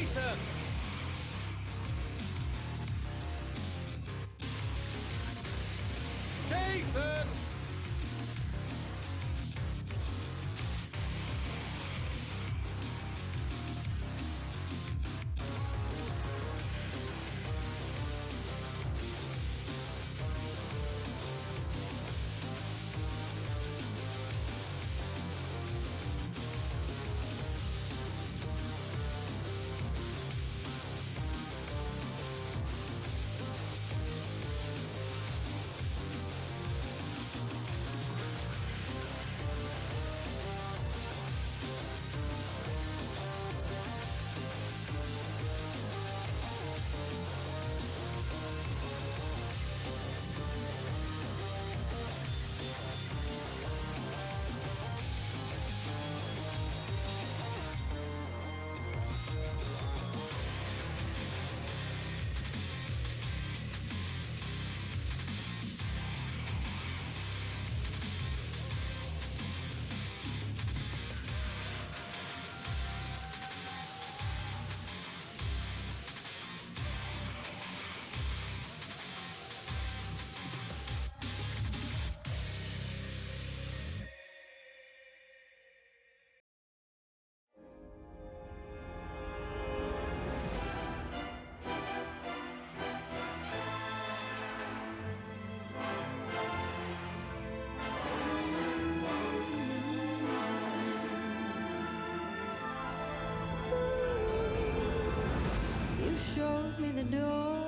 Jason! Jason! Showed me the door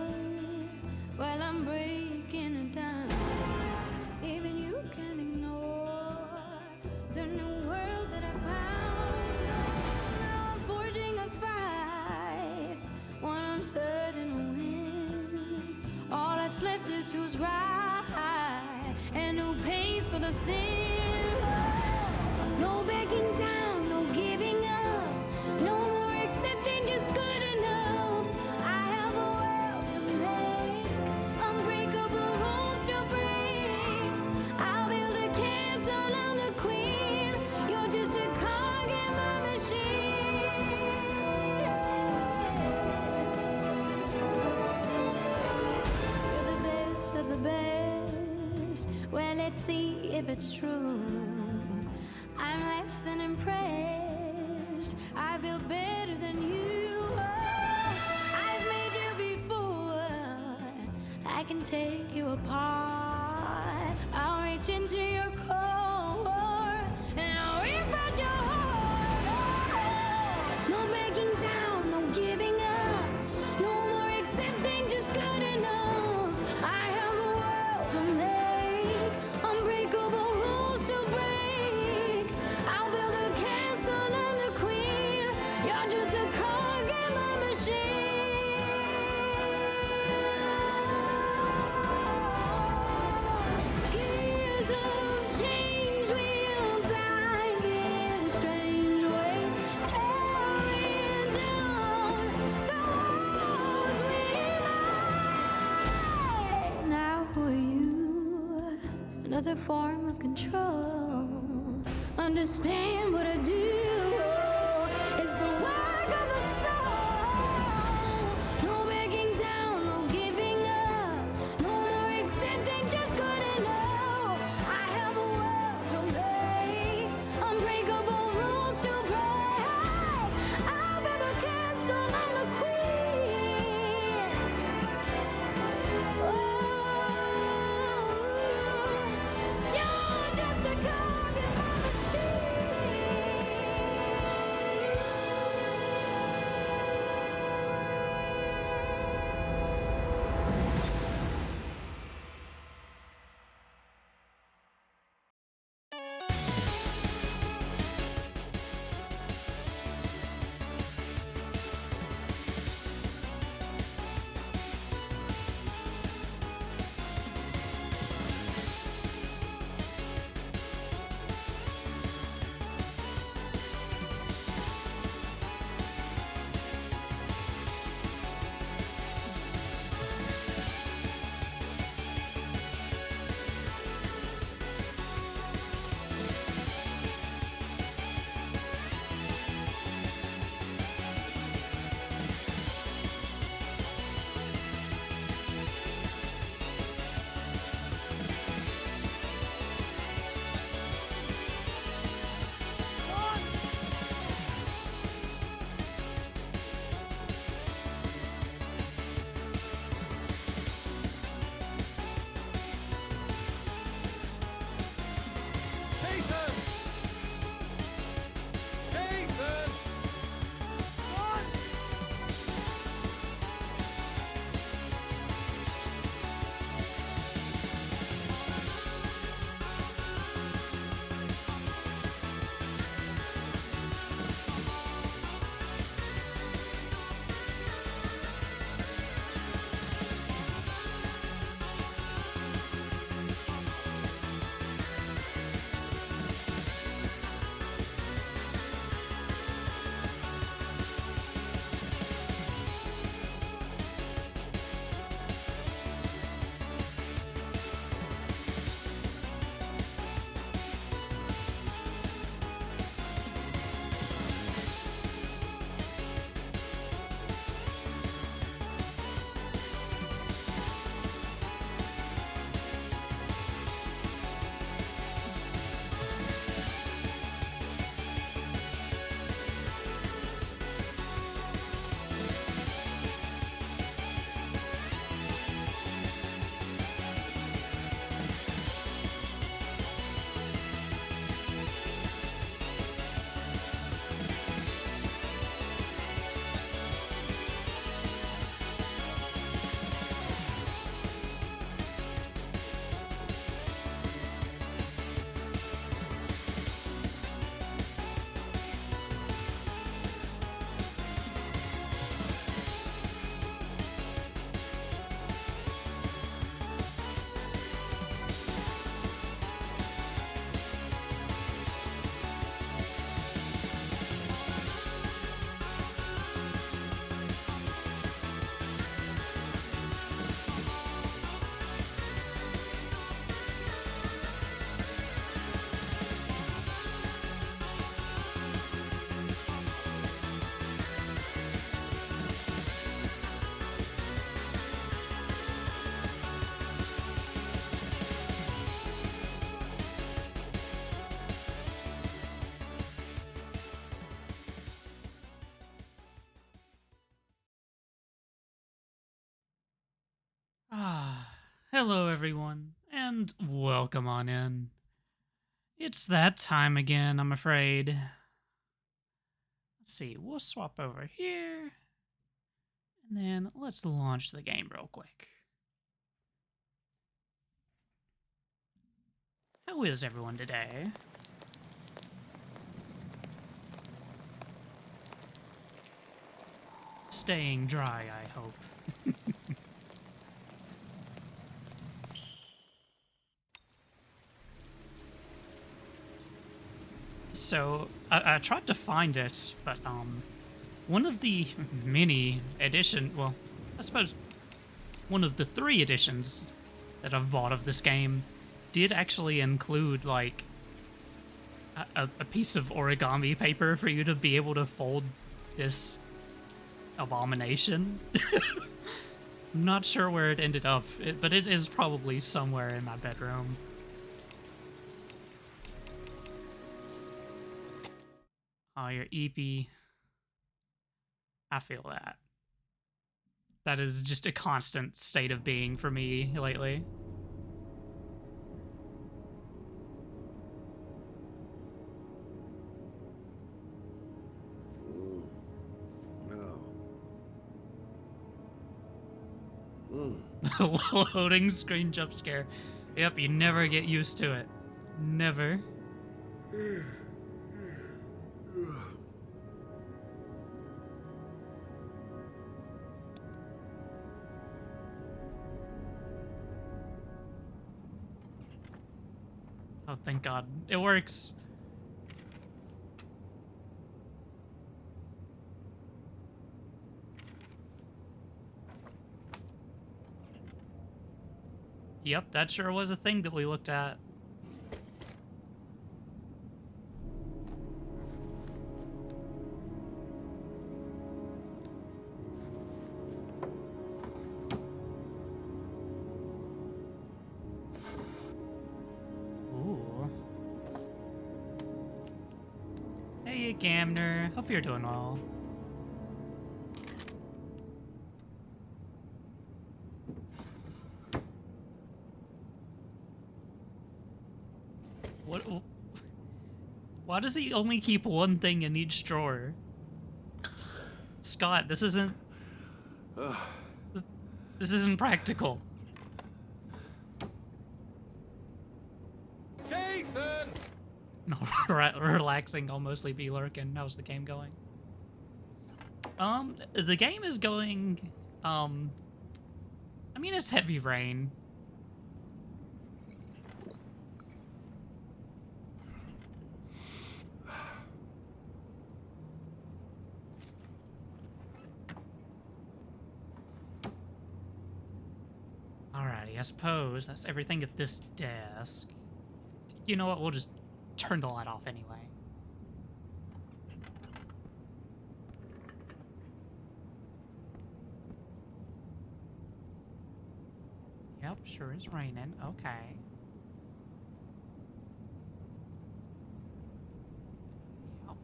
while I'm breaking it down. Even you can ignore the new world that I found. Now I'm forging a fight, one I'm certain to win. All that's left is who's right and who pays for the sin. No backing down, no giving up, no more accepting just good enough. Well, let's see if it's true. I'm less than impressed. I feel better than you. I've made you before. I can take you apart. I'll reach into your core and I'll rip out your heart. No backing down, no giving up, no more accepting just good enough. I have a world to make, unbreakable rules to break. I'll build a castle, I'm the queen. You're just a cog in my machine. Gears of change will glide in strange ways, tearing down the walls we made. Now who are you? Another form of control. Understand what I do. It's the work of the soul. No backing down, no giving up, no more accepting just good enough. I have a world to make, unbreakable rules to break. I'll build a castle, I'm the queen. You're just a cog in my machine. Ah, hello everyone, and welcome on in. It's that time again, I'm afraid. Let's see, we'll swap over here, and then let's launch the game real quick. How is everyone today? Staying dry, I hope. So, I tried to find it, but, one of the many well, I suppose one of the 3 editions that I've bought of this game did actually include, like, a piece of origami paper for you to be able to fold this abomination. I'm not sure where it ended up, but it is probably somewhere in my bedroom. Oh, your EP. I feel that. That is just a constant state of being for me lately. No. Loading screen jump scare. Yep, you never get used to it. Never. Oh, thank God. It works. Yep, that sure was a thing that we looked at. Ooh. Hey, Gamner. Hope you're doing well. What? Why does he only keep one thing in each drawer? Scott, this isn't... This isn't practical. Jason! No, relaxing, I'll mostly be lurking. How's the game going? The game is going, I mean, it's heavy rain. Alrighty, I suppose that's everything at this desk. You know what, we'll just turn the light off anyway. Yep, sure is raining. Okay. Yep.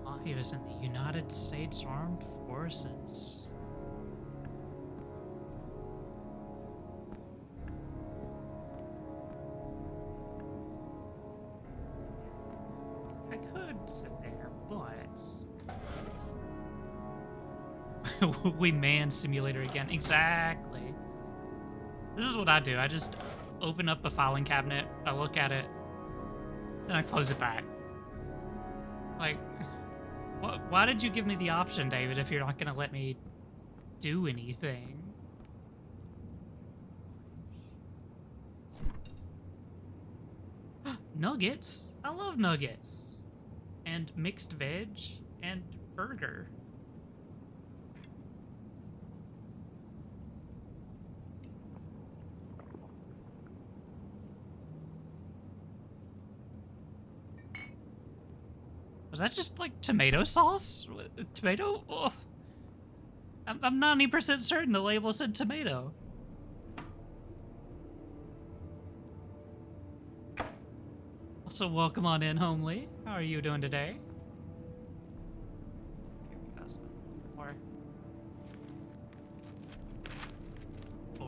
Oh, he was in the United States Armed Forces. I could sit there, but... we man simulator again. Exactly. This is what I do. I just open up a filing cabinet, I look at it, then I close it back. Like, why did you give me the option, David, if you're not gonna let me do anything? Nuggets? I love nuggets. And mixed veg and burger. Was that just like tomato sauce? Tomato? Oh. I'm 90% certain the label said tomato. Also, welcome on in, Homely. How are you doing today? Here we go. More.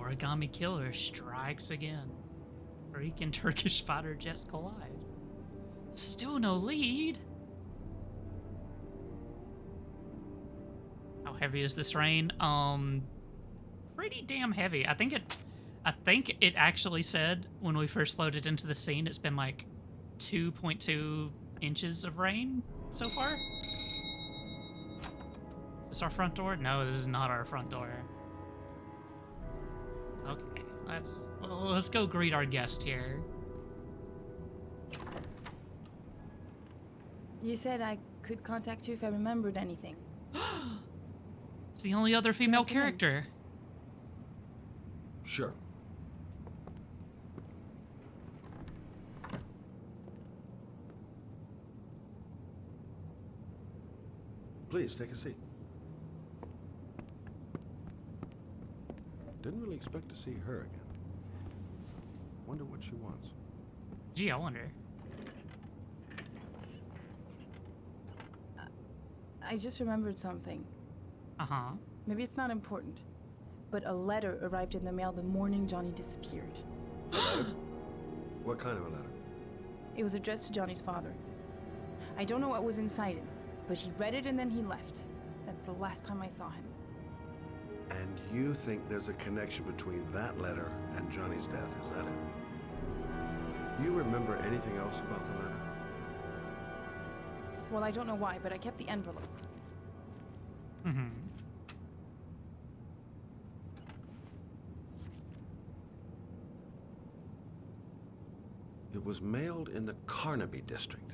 Origami killer strikes again. Freaking Turkish fighter jets collide. Still no lead. How heavy is this rain? Pretty damn heavy. I think it actually said when we first loaded into the scene it's been like 2.2 inches of rain so far. Is this our front door? No, this is not our front door. Okay, let's go greet our guest here. You said I could contact you if I remembered anything. It's the only other female Come in. character. Sure. Please, take a seat. Didn't really expect to see her again. Wonder what she wants. Gee, I wonder. I just remembered something. Uh-huh. Maybe it's not important, but a letter arrived in the mail the morning Johnny disappeared. What kind of a letter? It was addressed to Johnny's father. I don't know what was inside it, but he read it and then he left. That's the last time I saw him. And you think there's a connection between that letter and Johnny's death, is that it? You remember anything else about the letter? Well, I don't know why, but I kept the envelope. Mm-hmm. It was mailed in the Carnaby district.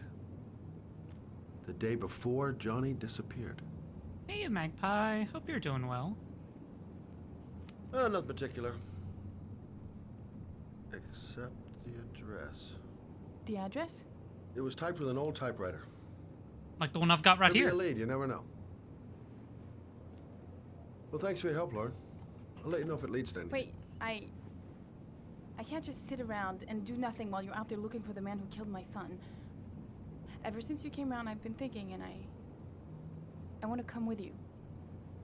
The day before Johnny disappeared. Hey, Magpie. Hope you're doing well. Nothing particular. Except the address. The address? It was typed with an old typewriter. Like the one I've got right Could be here. a lead, you never know. Well, thanks for your help, Lauren. I'll let you know if it leads to anything. Wait, I can't just sit around and do nothing while you're out there looking for the man who killed my son. Ever since you came around, I've been thinking, and I want to come with you.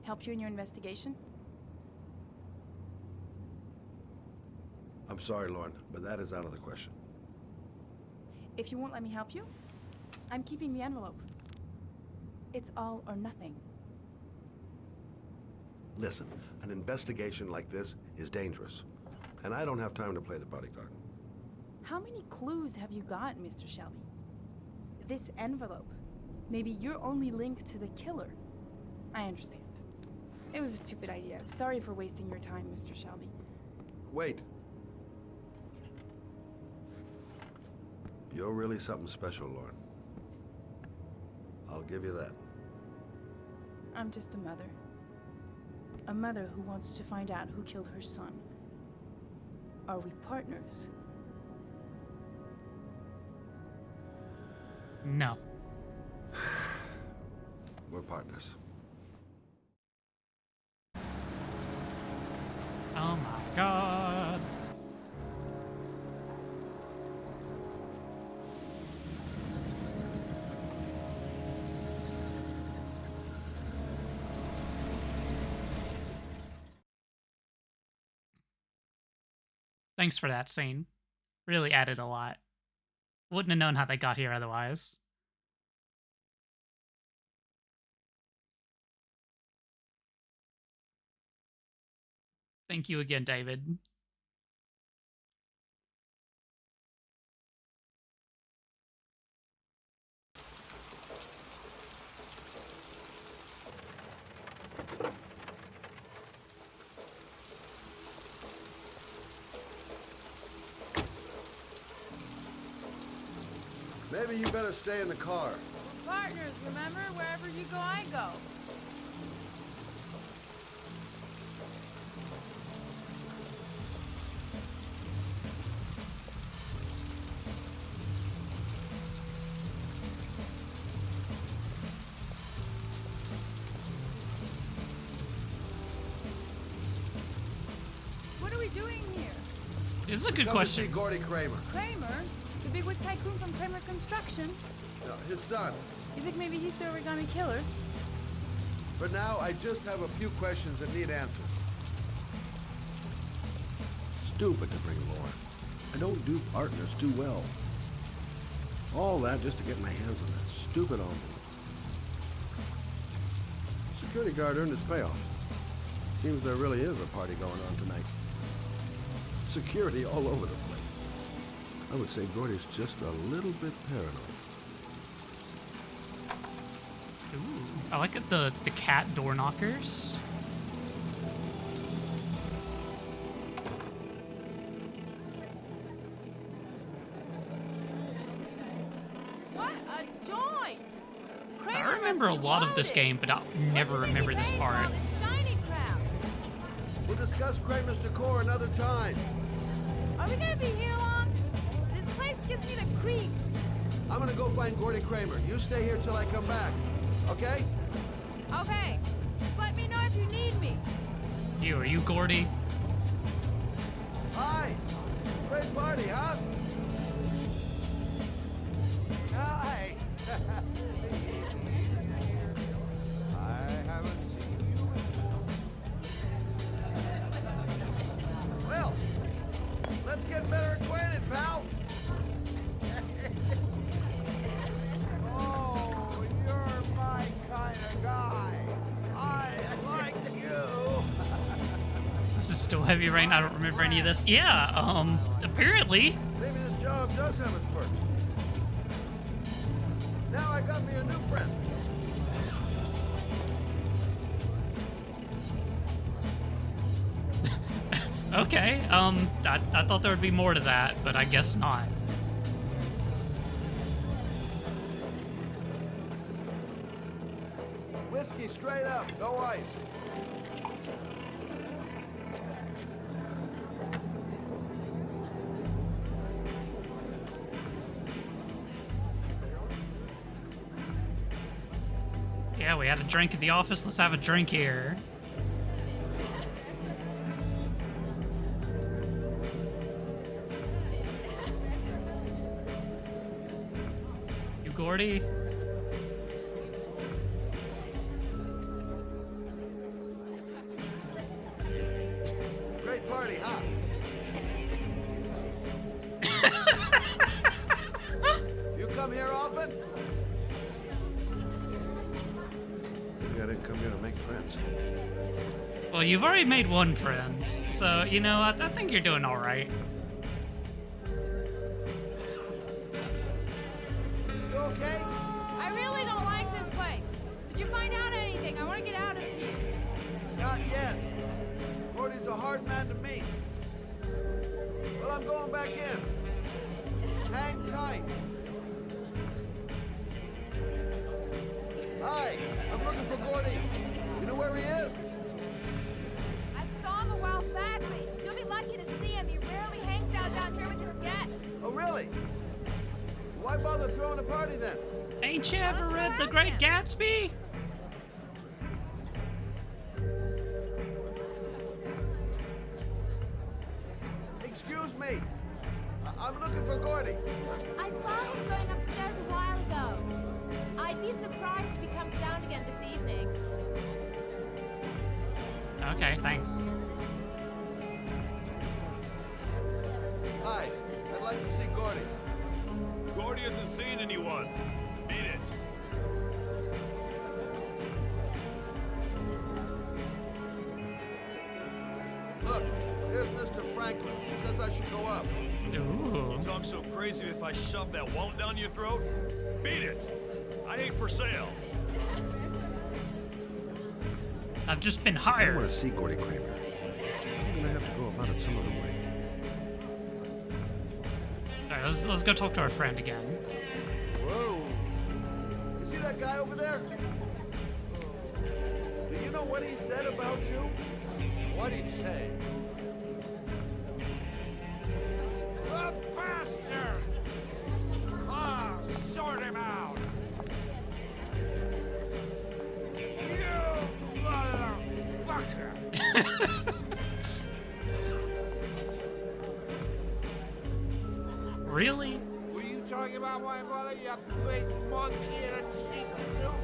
Help you in your investigation? I'm sorry, Lauren, but that is out of the question. If you won't let me help you, I'm keeping the envelope. It's all or nothing. Listen, an investigation like this is dangerous, and I don't have time to play the bodyguard. How many clues have you got, Mr. Shelby? This envelope. Maybe your only link to the killer. I understand. It was a stupid idea. Sorry for wasting your time, Mr. Shelby. Wait. You're really something special, Lauren. I'll give you that. I'm just a mother. A mother who wants to find out who killed her son. Are we partners? No. We're partners. Oh my god. Thanks for that scene. Really added a lot. Wouldn't have known how they got here otherwise. Thank you again, David. Maybe you better stay in the car. Partners, remember? Wherever you go, I go. What are we doing here? This is a good Come to see question. Gordy Kramer. Kramer? The bigwig tycoon from Kramer Construction? No, his son. You think maybe he's the origami killer? For now, I just have a few questions that need answers. stupid to bring Laura. I don't do partners too well. All that just to get my hands on that stupid envelope. Security guard earned his payoff. Seems there really is a party going on tonight. Security all over the place. I would say Gordy's just a little bit paranoid. Ooh, I like it, the cat door knockers. What a joint! I remember a lot of this game, but I'll never remember this part. Shiny crap. We'll discuss Kramer's decor another time. Are we gonna be here long? This place gives me the creeps. I'm gonna go find Gordy Kramer. You stay here till I come back. Okay? Okay. Just let me know if you need me. Are you Gordy? Hi! Great party, huh? Hi! I haven't seen you. Well, let's get better acquainted, pal. Oh, you're my kind of guy. I like you. This is still Heavy Rain. I don't remember any of this. Yeah, apparently. Maybe this job does have its perks. Now I got me a new friend. Okay, I thought there would be more to that, but I guess not. Whiskey straight up, no ice. Yeah, we had a drink at the office. Let's have a drink here. You Gordy? Great party, huh? You come here often? Maybe I didn't come here to make friends. Well, you've already made one friend, so, you know, I think you're doing all right. You okay? I really don't like this place. Did you find out anything? I want to get out of here. Not yet. Gordy's a hard man to meet. Well, I'm going back in. Hang tight. Hi, I'm looking for Gordy. You know where he is? I saw him a while back, but you'll be lucky to see him. He rarely hangs out down here with his guests. Oh, really? Why bother throwing a party then? Ain't you ever read The Great Gatsby? Excuse me. I'm looking for Gordy. I saw him going upstairs a while ago. I'd be surprised if he comes down again this evening. Okay, thanks. Hi, I'd like to see Gordy. Gordy isn't seeing anyone. Beat it. Look, here's Mr. Franklin. He says I should go up. Ooh. Talk so crazy if I shove that wallet down your throat? Beat it. I ain't for sale. I've just been I hired. want to see Gordy Kramer. I'm gonna have to go about it some other way. All right, let's go talk to our friend again. Whoa! You see that guy over there? Do you know what he said about you? What'd he say? The bastard! Ah, sort him out! You motherfucker! Really? Were you talking about my mother, you big monkey in a cheap suit?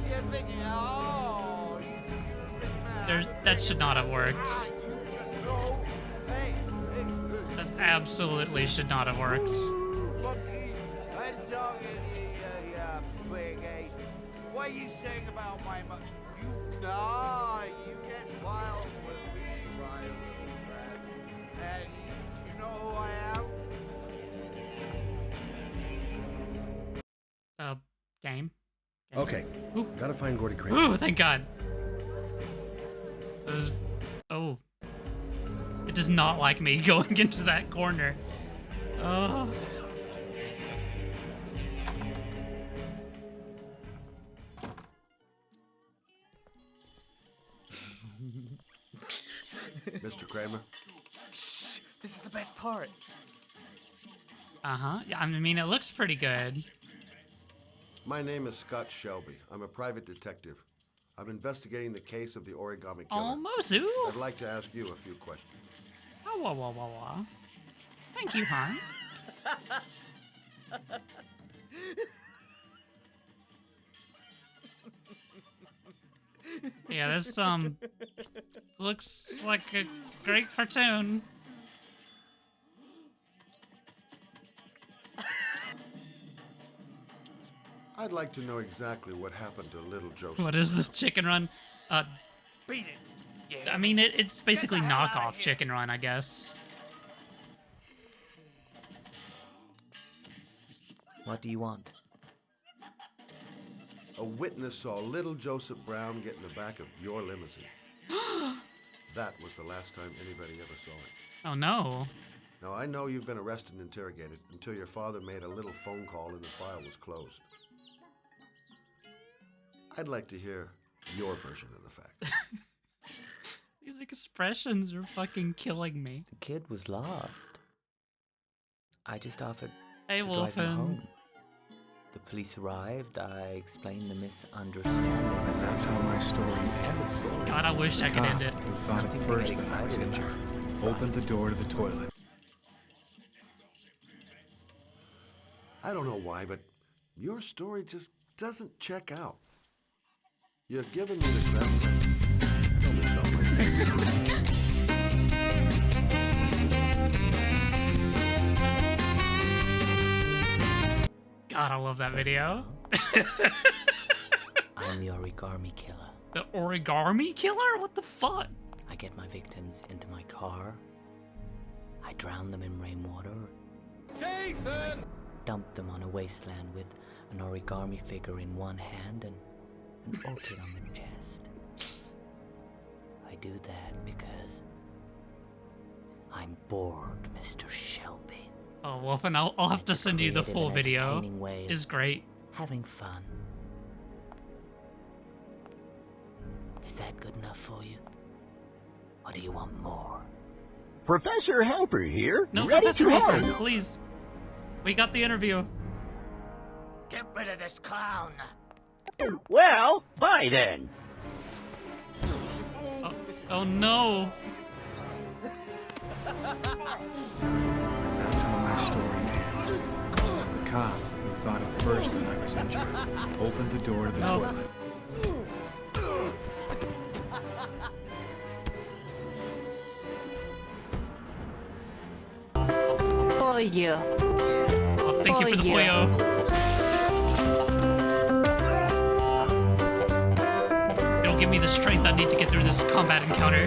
You're thinking, oh, you stupid man. That should not have worked. Ah, you should know. Hey, absolutely should not have worked. Monkey, I'm talking to you, twig, eh? What are you saying about my mother? You get wild with me, my little friend. And you know who I am? Game. Okay, Ooh. gotta find Gordy Kramer. Ooh, thank God. Oh. It does not like me going into that corner. Oh. Mr. Kramer? Shh, this is the best part. Uh-huh. Yeah, I mean, it looks pretty good. My name is Scott Shelby. I'm a private detective. I'm investigating the case of the origami killer. Oh, Mozu. I'd like to ask you a few questions. Oh, wah, wah, wah, wah. Thank you, hon. Yeah, this, looks like a great cartoon. I'd like to know exactly what happened to little Joseph. What is this Chicken Run? Beat it. Yeah. I mean, it's basically Get the hell outta knockoff here. Chicken Run, I guess. What do you want? A witness saw little Joseph Brown get in the back of your limousine. That was the last time anybody ever saw it. Oh, no. Now, I know you've been arrested and interrogated until your father made a little phone call and the file was closed. I'd like to hear your version of the facts. These expressions are fucking killing me. The kid was lost. I just offered Hey, to drive him Wolfen. home. The police arrived. I explained the misunderstanding. And that's how my story ends. God, I wish I could end it. Who thought at Nothing to first get that I was excited injured about. opened the door to the toilet. I don't know why, but your story just doesn't check out. You're giving me the crap. Tell me something. God, I love that video. I'm the origami killer. The origami killer? What the fuck? I get my victims into my car. I drown them in rainwater. Jason! Dump them on a wasteland with an origami figure in one hand and an orchid on the chest. I do that because I'm bored, Mr. Shelby. Oh, Wolfen, I'll have to send you the Creative full and video. entertaining way of It's great. having fun. Is that good enough for you? Or do you want more? Professor Helper here. No, ready Professor to Hoppers, help. please. We got the interview. Get rid of this clown. Well, bye then. Oh no. And that's how my story ends. The cop, who thought at first that I was injured, opened the door to the No. toilet. Pollo. Oh, thank you for the Pollo. pollo. It'll give me the strength I need to get through this combat encounter.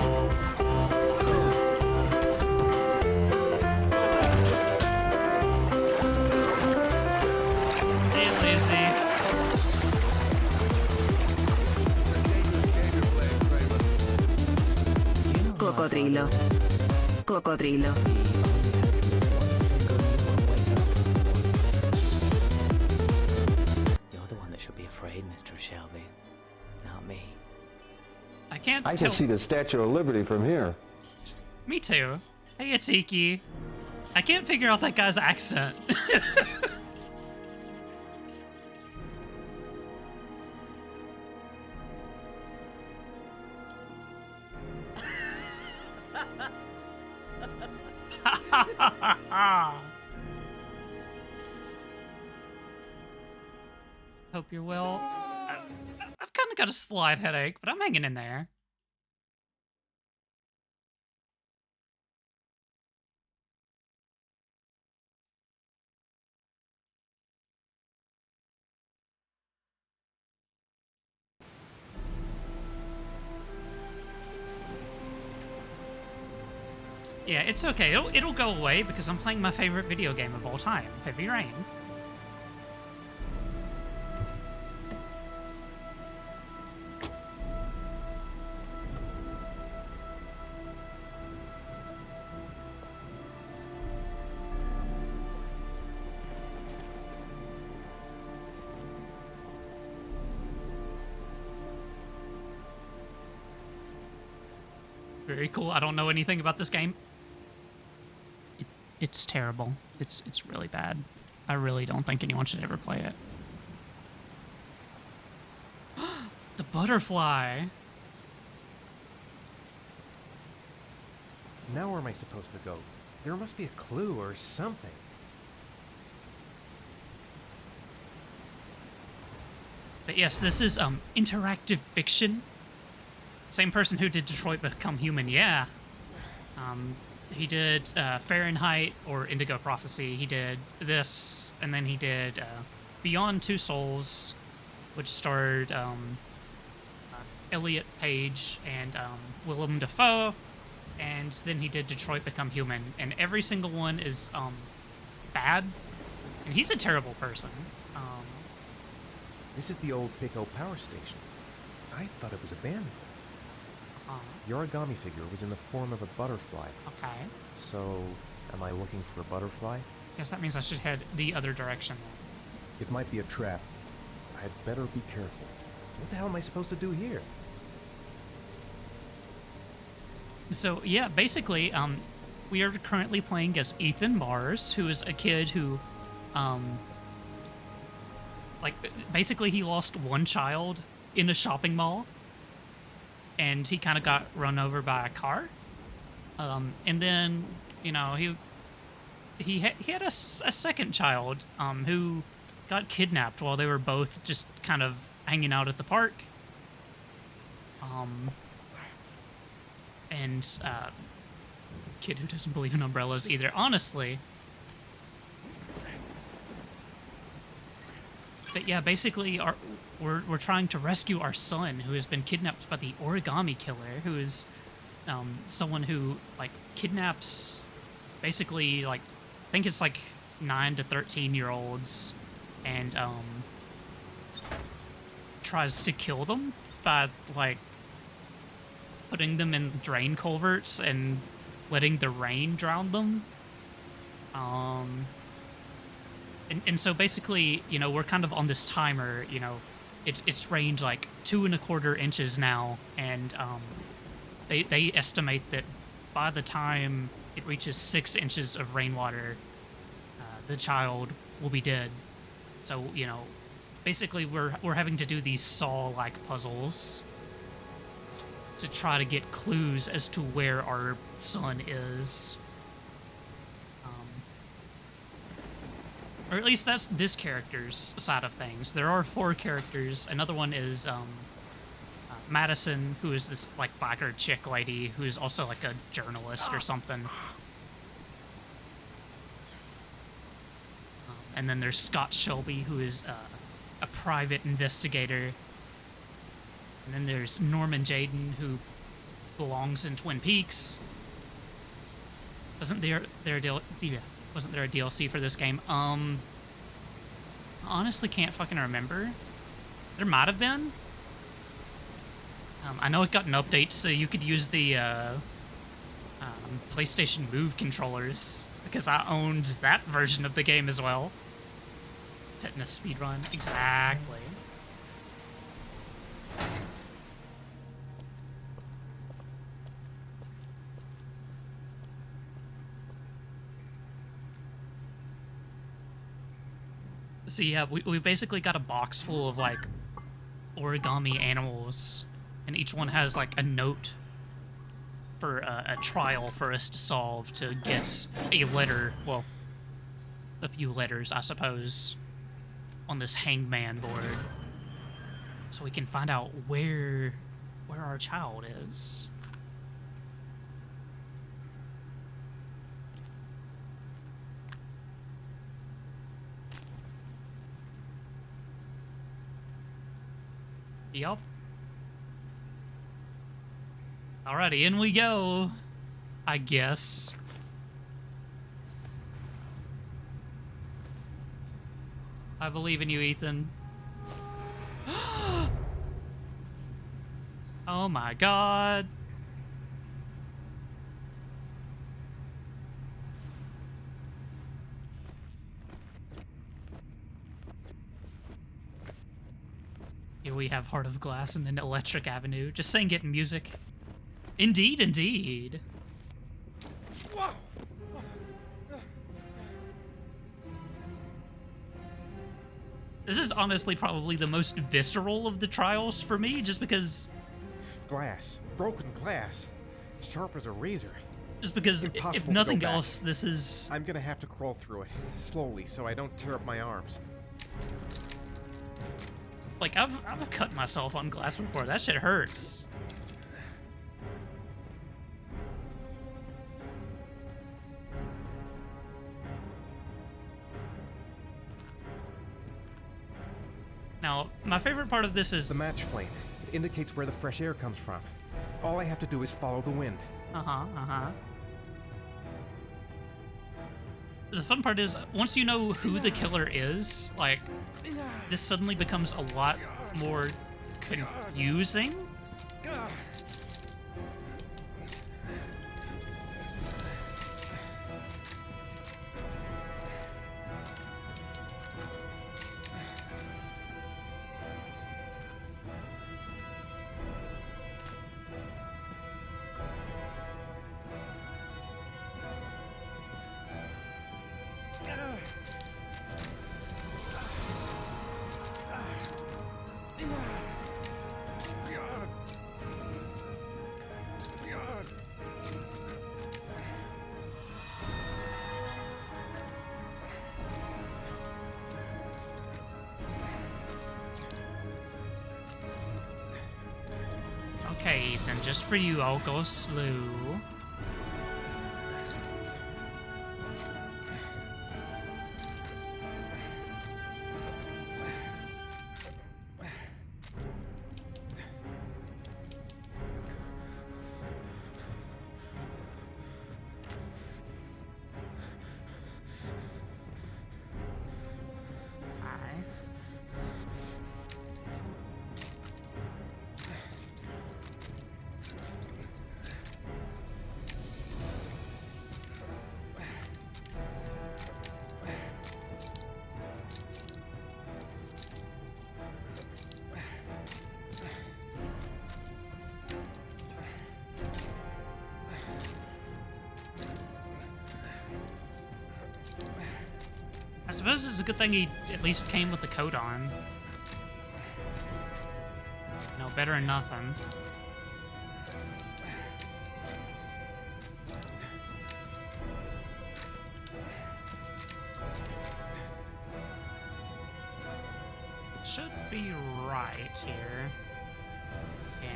Hey, lazy. Cocodrilo. Cocodrilo. You're the one that should be afraid, Mr. Shelby, not me. I can't I tell. can see the Statue of Liberty from here. Me too. Hey, Atiki. I can't figure out that guy's accent. Hope you're well. I've kind of got a slight headache, but I'm hanging in there. Yeah, it's okay. It'll go away because I'm playing my favorite video game of all time, Heavy Rain. Very cool. I don't know anything about this game. It's terrible. It's really bad. I really don't think anyone should ever play it. The butterfly. Now where am I supposed to go? There must be a clue or something. But yes, this is interactive fiction. Same person who did Detroit Become Human, yeah. He did Fahrenheit or Indigo Prophecy. He did this, and then he did Beyond Two Souls, which starred Elliot Page and Willem Dafoe, and then he did Detroit Become Human. And every single one is bad, and he's a terrible person. This is the old Pico power station. I thought it was abandoned. The origami figure was in the form of a butterfly. Okay. So, am I looking for a butterfly? Guess that means I should head the other direction. It might be a trap. I'd better be careful. What the hell am I supposed to do here? So, yeah, basically, we are currently playing as Ethan Mars, who is a kid who, basically he lost one child in a shopping mall, and he kind of got run over by a car. And then, you know, he had a second child who got kidnapped while they were both just kind of hanging out at the park. And kid who doesn't believe in umbrellas either. Honestly. But yeah, basically, we're trying to rescue our son, who has been kidnapped by the origami killer, who is someone who kidnaps basically I think it's 9 to 13-year-olds, and tries to kill them by putting them in drain culverts and letting the rain drown them. And so basically, you know, we're kind of on this timer. You know, it's rained 2¼ inches now, and they estimate that by the time it reaches 6 inches of rainwater, the child will be dead. So, you know, basically we're having to do these Saw-like puzzles to try to get clues as to where our son is. Or at least that's this character's side of things. There are 4 characters. Another one is Madison, who is this biker chick lady who's also a journalist or something. And then there's Scott Shelby, who is a private investigator. And then there's Norman Jaden, who belongs in Twin Peaks. Wasn't there a DLC for this game? Honestly can't fucking remember. There might have been. I know it got an update so you could use the PlayStation Move controllers, because I owned that version of the game as well. Tetanus speedrun. Exactly. So yeah, we basically got a box full of origami animals, and each one has a note for a trial for us to solve to get a letter, well, a few letters, I suppose, on this hangman board, so we can find out where our child is. Yup. Alrighty, in we go. I guess. I believe in you, Ethan. Oh my god. Here we have Heart of Glass and then Electric Avenue. Just saying, getting music. Indeed, indeed. Whoa! This is honestly probably the most visceral of the trials for me, just because... Glass. Broken glass. Sharp as a razor. Just because, Impossible if to go nothing back. else, this is... I'm gonna have to crawl through it, slowly, so I don't tear up my arms. Like, I've cut myself on glass before. That shit hurts. Now, my favorite part of this is... The match flame. It indicates where the fresh air comes from. All I have to do is follow the wind. The fun part is, once you know who the killer is, like, this suddenly becomes a lot more confusing. Okay, Ethan, just for you, I'll go slow. I suppose it's a good thing he at least came with the coat on. No, better than nothing. Should be right here. Yeah.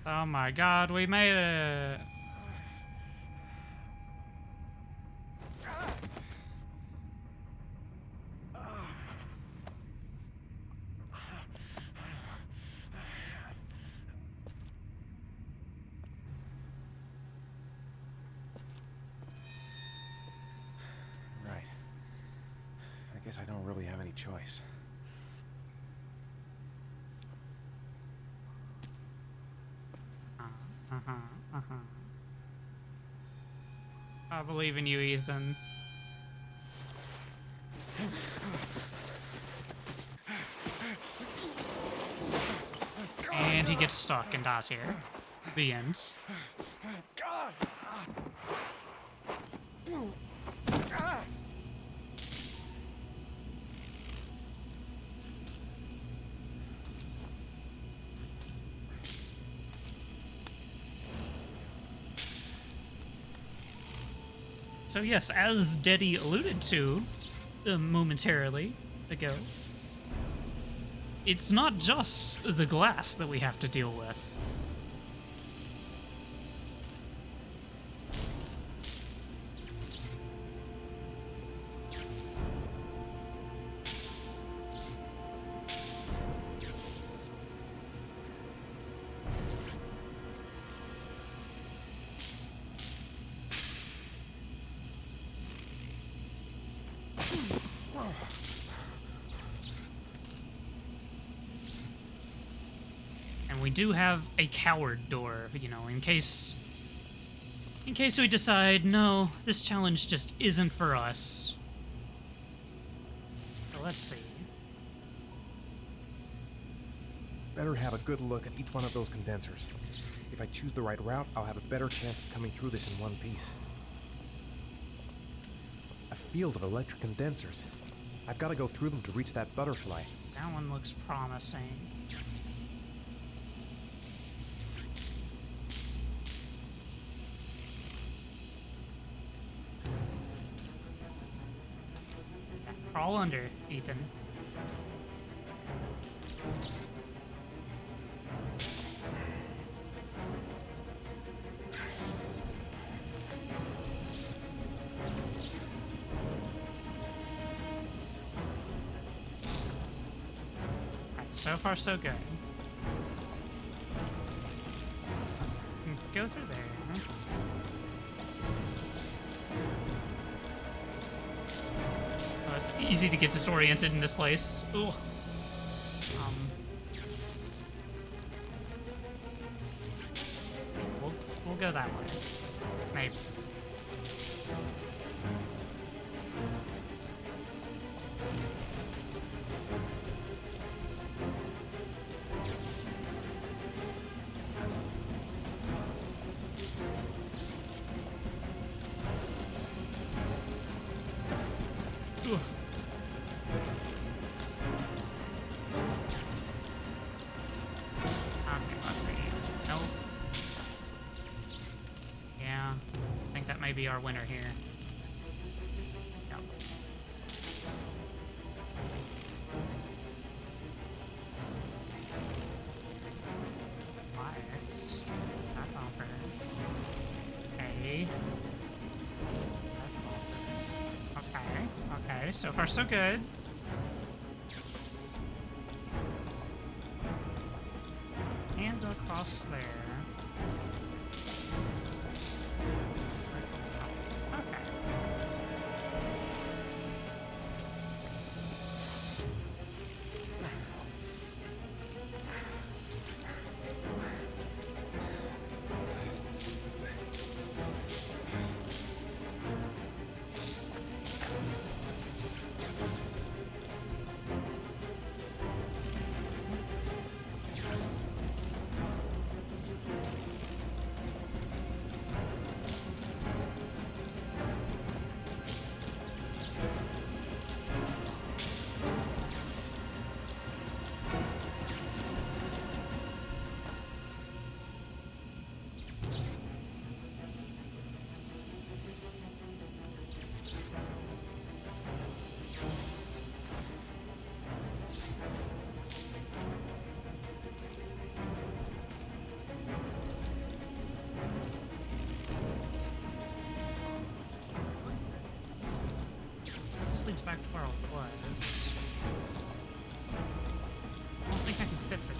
Oh my god, we made it! Right. I guess I don't really have any choice. I believe in you, Ethan. And he gets stuck and dies here. The end. So yes, as Deddy alluded to momentarily ago, it's not just the glass that we have to deal with. And we do have a coward door, you know, in case we decide, no, this challenge just isn't for us. So let's see. Better have a good look at each one of those condensers. If I choose the right route, I'll have a better chance of coming through this in one piece. A field of electric condensers. I've got to go through them to reach that butterfly. That one looks promising. Crawl under, Ethan. So far, so good. Go through there. Oh, it's easy to get disoriented in this place. Ooh. We'll go that way. Maybe. Be our winner here. Yep. Lights. That bumper. Okay. Okay. So far, so good. And across there. This leads back to where I was. I don't think I can fit through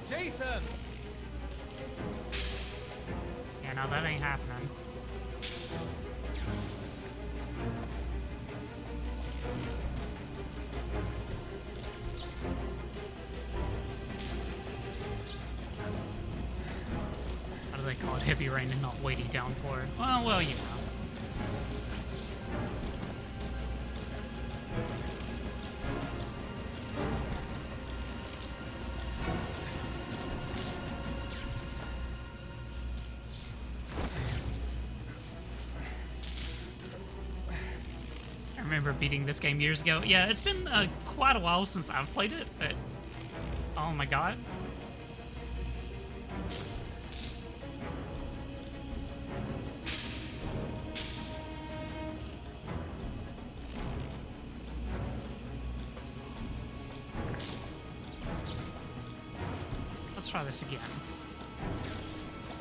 there. Jason! Yeah, no, that ain't happening. How do they call it heavy rain and not weighty downpour? Well, you know. remember beating this game years ago. Yeah, it's been quite a while since I've played it, but oh my god. Let's try this again.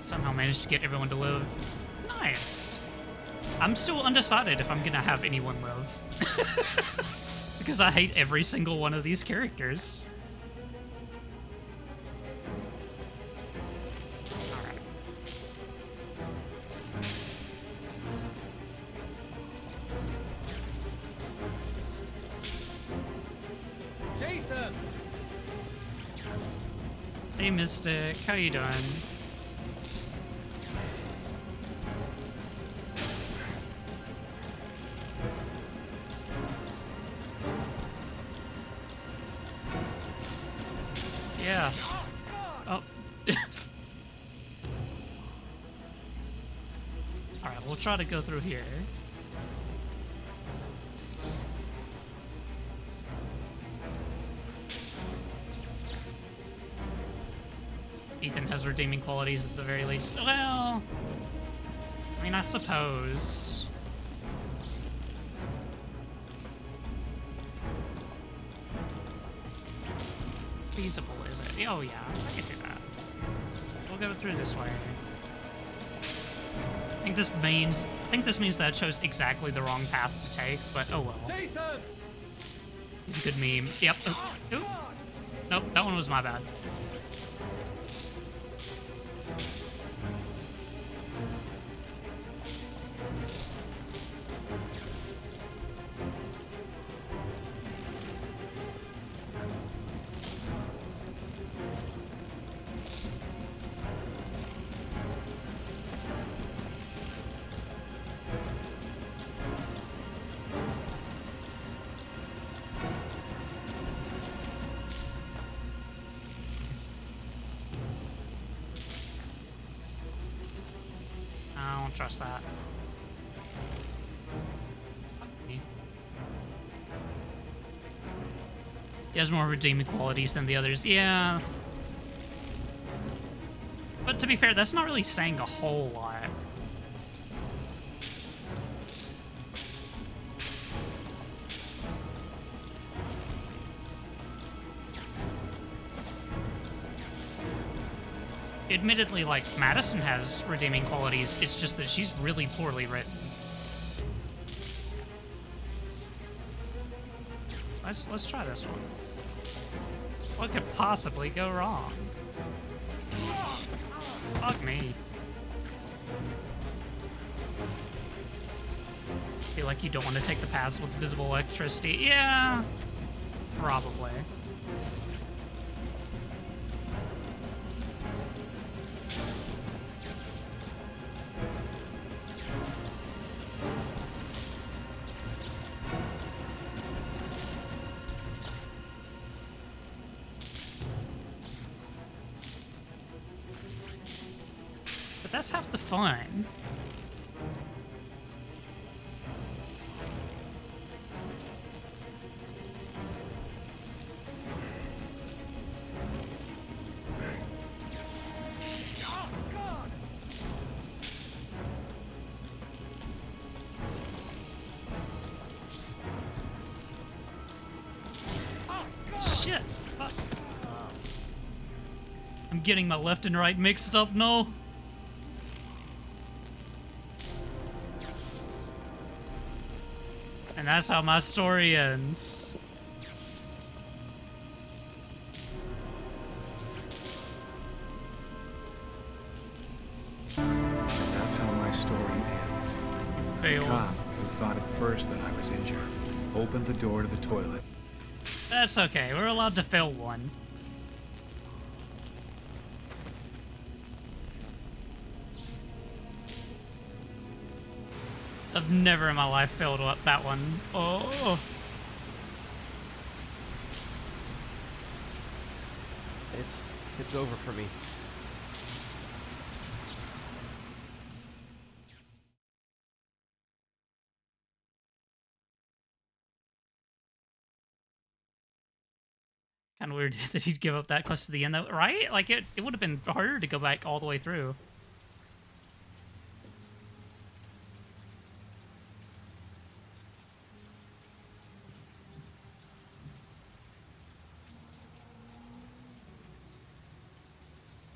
Somehow managed to get everyone to live. Nice. I'm still undecided if I'm gonna have anyone live. Because I hate every single one of these characters. Alright. Jason! Hey Mystic, how you doing? Yeah. Oh. Alright, we'll try to go through here. Ethan has redeeming qualities at the very least. Well, I mean, I suppose. Feasible, is it? Oh yeah, I can do that. We'll go through this way. I think this means that I chose exactly the wrong path to take, but oh well. Jason! He's a good meme. Yep. Oop. Nope, that one was my bad. I don't trust that. He has more redeeming qualities than the others. Yeah. But to be fair, that's not really saying a whole lot. Admittedly, like, Madison has redeeming qualities, it's just that she's really poorly written. Let's try this one. What could possibly go wrong? Fuck me. Feel like you don't want to take the paths with visible electricity. Yeah, probably. That's half the fun. Shit! Fuck. I'm getting my left and right mixed up, no? And that's how my story ends. And that's how my story ends. Fail. The cop, who thought at first that I was injured, opened the door to the toilet. That's okay, we're allowed to fail one. I've never in my life failed that one. Oh. It's over for me. Kind of weird that he'd give up that close to the end, though, right? Like, it would have been harder to go back all the way through.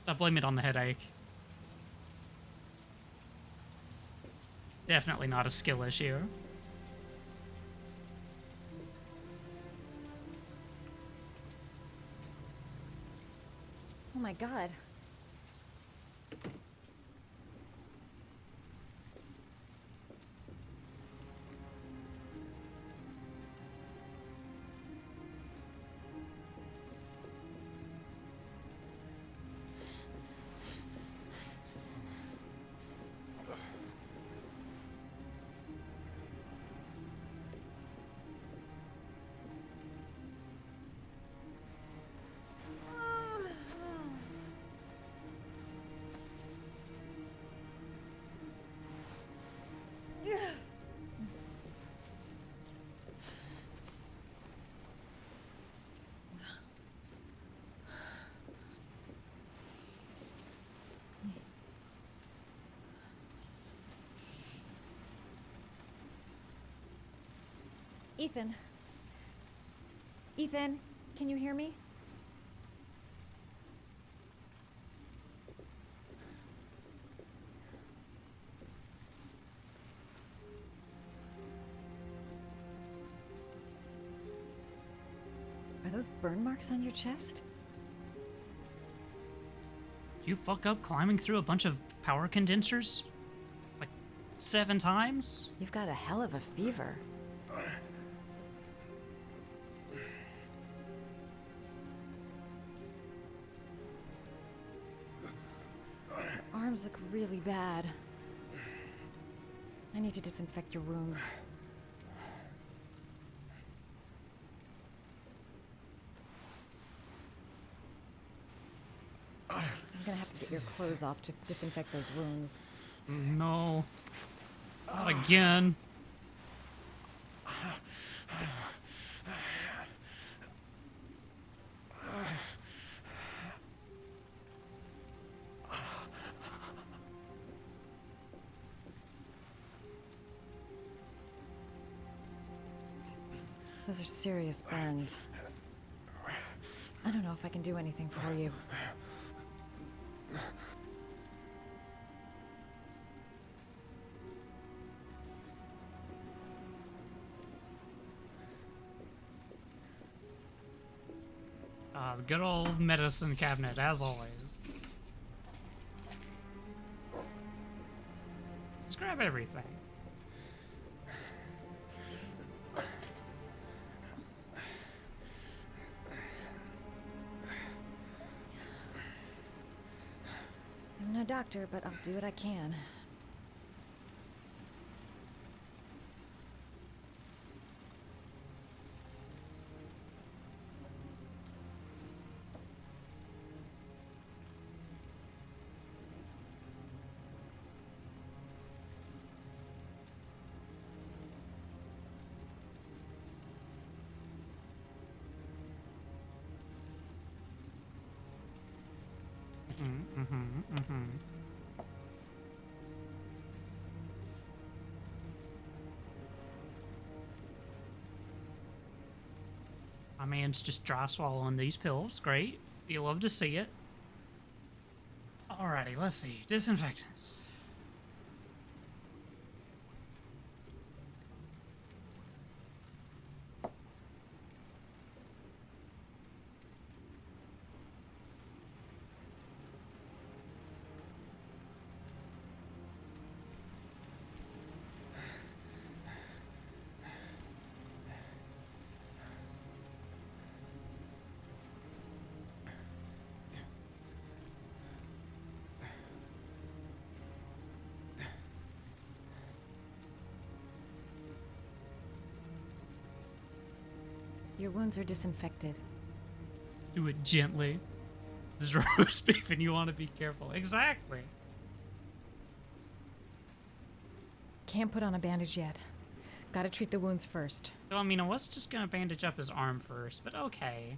I blame it on the headache. Definitely not a skill issue. Oh my god. Ethan. Ethan, can you hear me? Are those burn marks on your chest? Did you fuck up climbing through a bunch of power condensers? Like 7 times? You've got a hell of a fever. Your arms look really bad. I need to disinfect your wounds. I'm gonna have to get your clothes off to disinfect those wounds. No. Not again. Those are serious burns. I don't know if I can do anything for you. The good old medicine cabinet, as always. Just grab everything. I'm no doctor, but I'll do what I can. My man's just dry swallowing these pills. Great. You love to see it. Alrighty, let's see. Disinfectants. Your wounds are disinfected. Do it gently. This is roast beef and you want to be careful. Exactly. Can't put on a bandage yet. Gotta treat the wounds first. So, I mean, I was just gonna bandage up his arm first, but okay.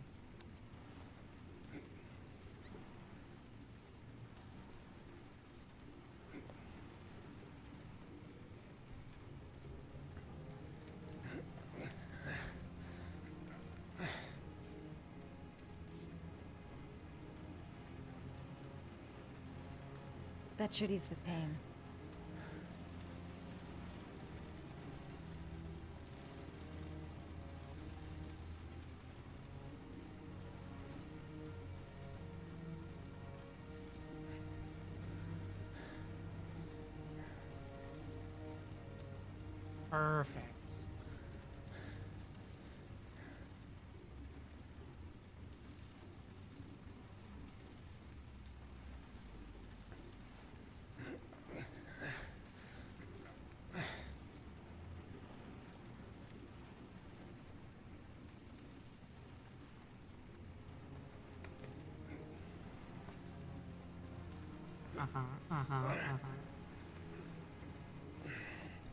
That should ease the pain. Perfect.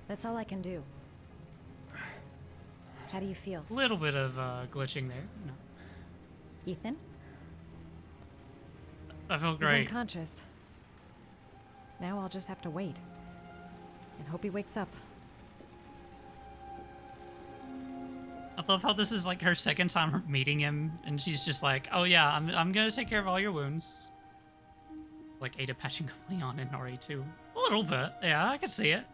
That's all I can do. How do you feel? A little bit of glitching there. No. Ethan? I feel He's great. unconscious. Now I'll just have to wait. And hope he wakes up. I love how this is like her second time meeting him, and she's just like, "Oh yeah, I'm gonna take care of all your wounds." Like Ada patching up Leon and Nori too. A little bit, yeah, I can see it.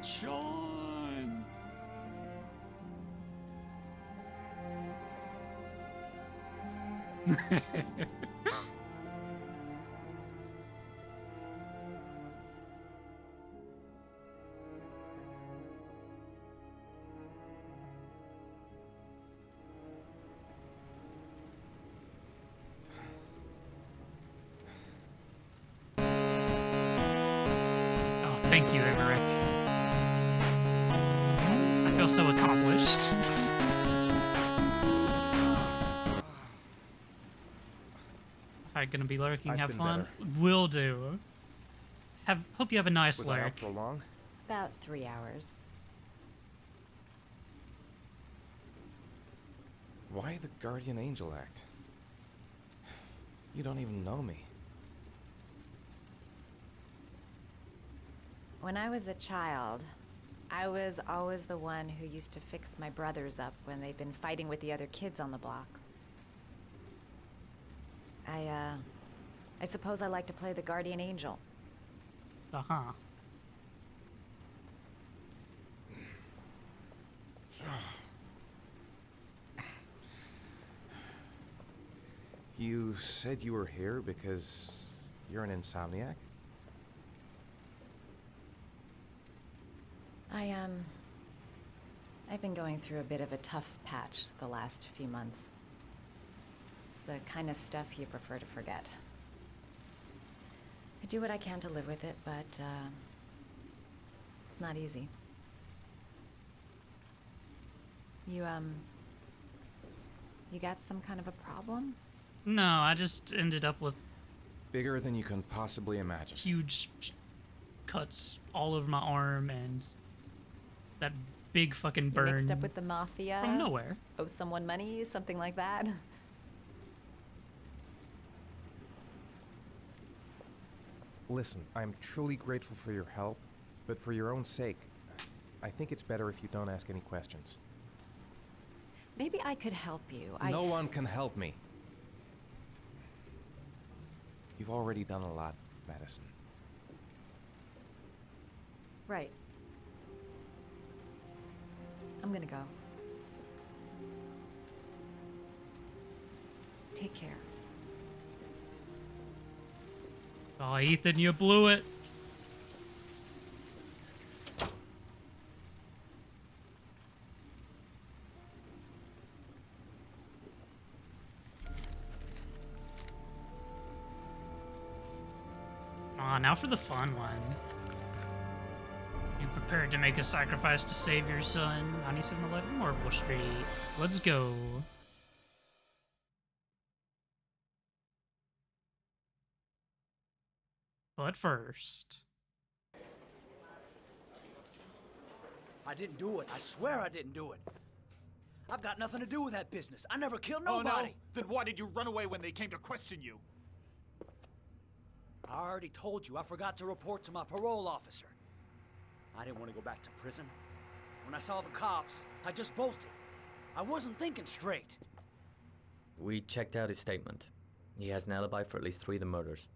Sean. Oh, thank you, Emmerich. I feel so accomplished. Alright, gonna be lurking. I've Have been fun. better. Will do. Hope you have a nice Was I lurk. out for long? About 3 hours. Why the Guardian Angel act? You don't even know me. When I was a child, I was always the one who used to fix my brothers up when they'd been fighting with the other kids on the block. I suppose I like to play the Guardian Angel. Uh-huh. You said you were here because you're an insomniac? I've been going through a bit of a tough patch the last few months. It's the kind of stuff you prefer to forget. I do what I can to live with it, but, it's not easy. You got some kind of a problem? No, I just ended up with Bigger than you can possibly imagine. huge cuts all over my arm and that big fucking You burn mixed up with the mafia? from nowhere. Owe someone money, something like that? Listen, I'm truly grateful for your help, but for your own sake, I think it's better if you don't ask any questions. Maybe I could help you. No one can help me. You've already done a lot, Madison. Right. I'm gonna go. Take care. Oh, Ethan, you blew it. Aw, now for the fun one. You prepared to make a sacrifice to save your son? 9711 Marble Street. Let's go. But first... I didn't do it. I swear I didn't do it. I've got nothing to do with that business. I never killed Oh, nobody. no? Then why did you run away when they came to question you? I already told you I forgot to report to my parole officer. I didn't want to go back to prison. When I saw the cops, I just bolted. I wasn't thinking straight. We checked out his statement. He has an alibi for at least 3 of the murders.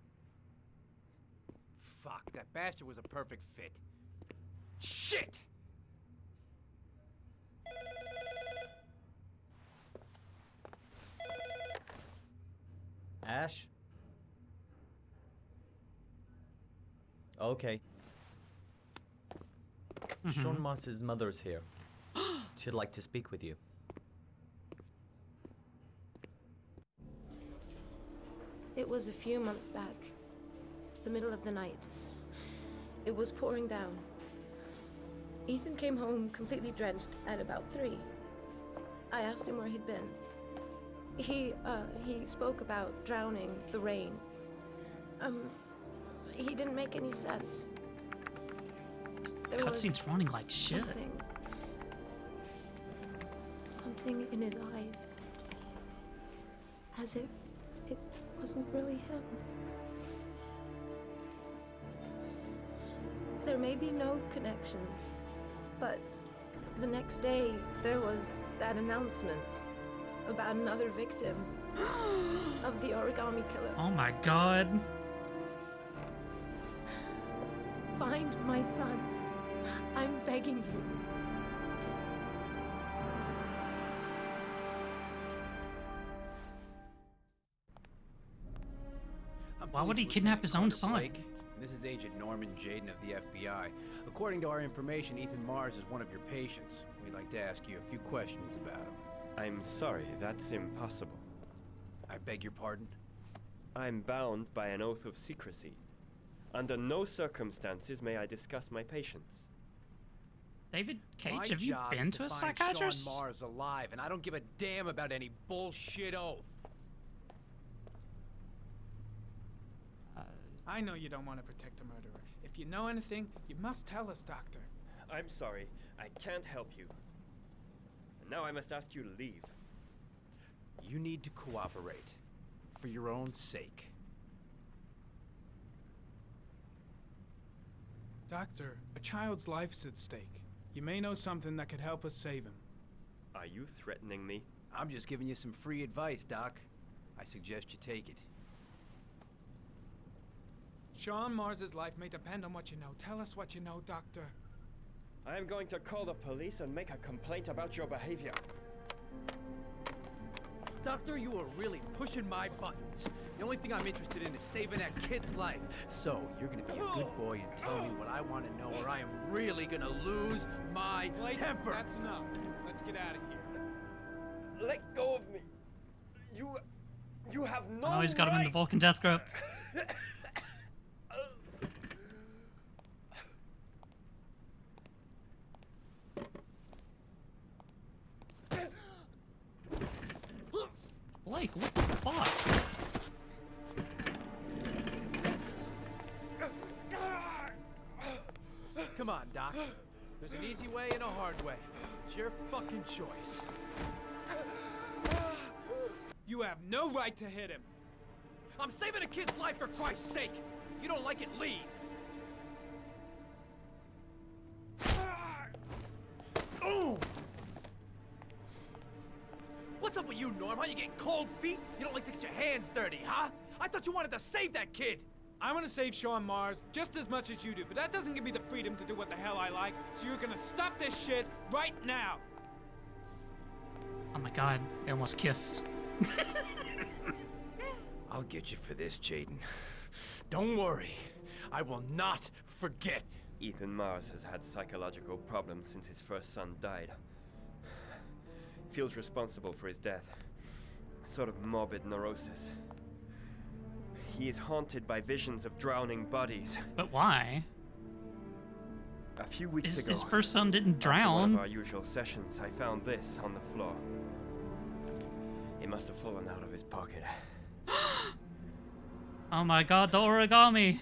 Fuck, that bastard was a perfect fit. Shit! Ash? Okay. Sean Moss's mother's here. She'd like to speak with you. It was a few months back. The middle of the night. It was pouring down. Ethan came home completely drenched at about 3. I asked him where he'd been. He spoke about drowning, the rain. He didn't make any sense. Cutscene's running like shit. Something in his eyes. As if it wasn't really him. There may be no connection, but the next day there was that announcement about another victim of the origami killer. Oh my god. Find my son. I'm begging you. Why would he kidnap his own son? Blake. This is Agent Norman Jaden of the FBI. According to our information, Ethan Mars is one of your patients. We'd like to ask you a few questions about him. I'm sorry, that's impossible. I beg your pardon? I'm bound by an oath of secrecy. Under no circumstances may I discuss my patients. David Cage, My have you job been is to a find psychiatrist? Sean Mars alive, and I don't give a damn about any bullshit oath. I know you don't want to protect a murderer. If you know anything, you must tell us, Doctor. I'm sorry, I can't help you. And now I must ask you to leave. You need to cooperate. For your own sake. Doctor, a child's life's at stake. You may know something that could help us save him. Are you threatening me? I'm just giving you some free advice, Doc. I suggest you take it. Sean Mars's life may depend on what you know. Tell us what you know, Doctor. I am going to call the police and make a complaint about your behavior. Doctor, you are really pushing my buttons. The only thing I'm interested in is saving that kid's life. So, you're gonna be a good boy and tell me what I want to know, or I am really gonna lose my temper. That's enough. Let's get out of here. Let go of me. You have no Oh, he's got him in the Vulcan death grip. Blake, what the fuck? Come on, Doc. There's an easy way and a hard way. It's your fucking choice. You have no right to hit him. I'm saving a kid's life for Christ's sake. If you don't like it, leave. What's up with you, Norm? Are you getting cold feet? You don't like to get your hands dirty, huh? I thought you wanted to save that kid. I want to save Sean Mars just as much as you do, but that doesn't give me the freedom to do what the hell I like, so you're gonna stop this shit right now! Oh my god, they almost kissed. I'll get you for this, Jaden. Don't worry. I will not forget. Ethan Mars has had psychological problems since his first son died. Feels responsible for his death. A sort of morbid neurosis. He is haunted by visions of drowning bodies. But why? A few weeks ago, his first son didn't after drown. one of our usual sessions, I found this on the floor. It must have fallen out of his pocket. Oh my god, the origami!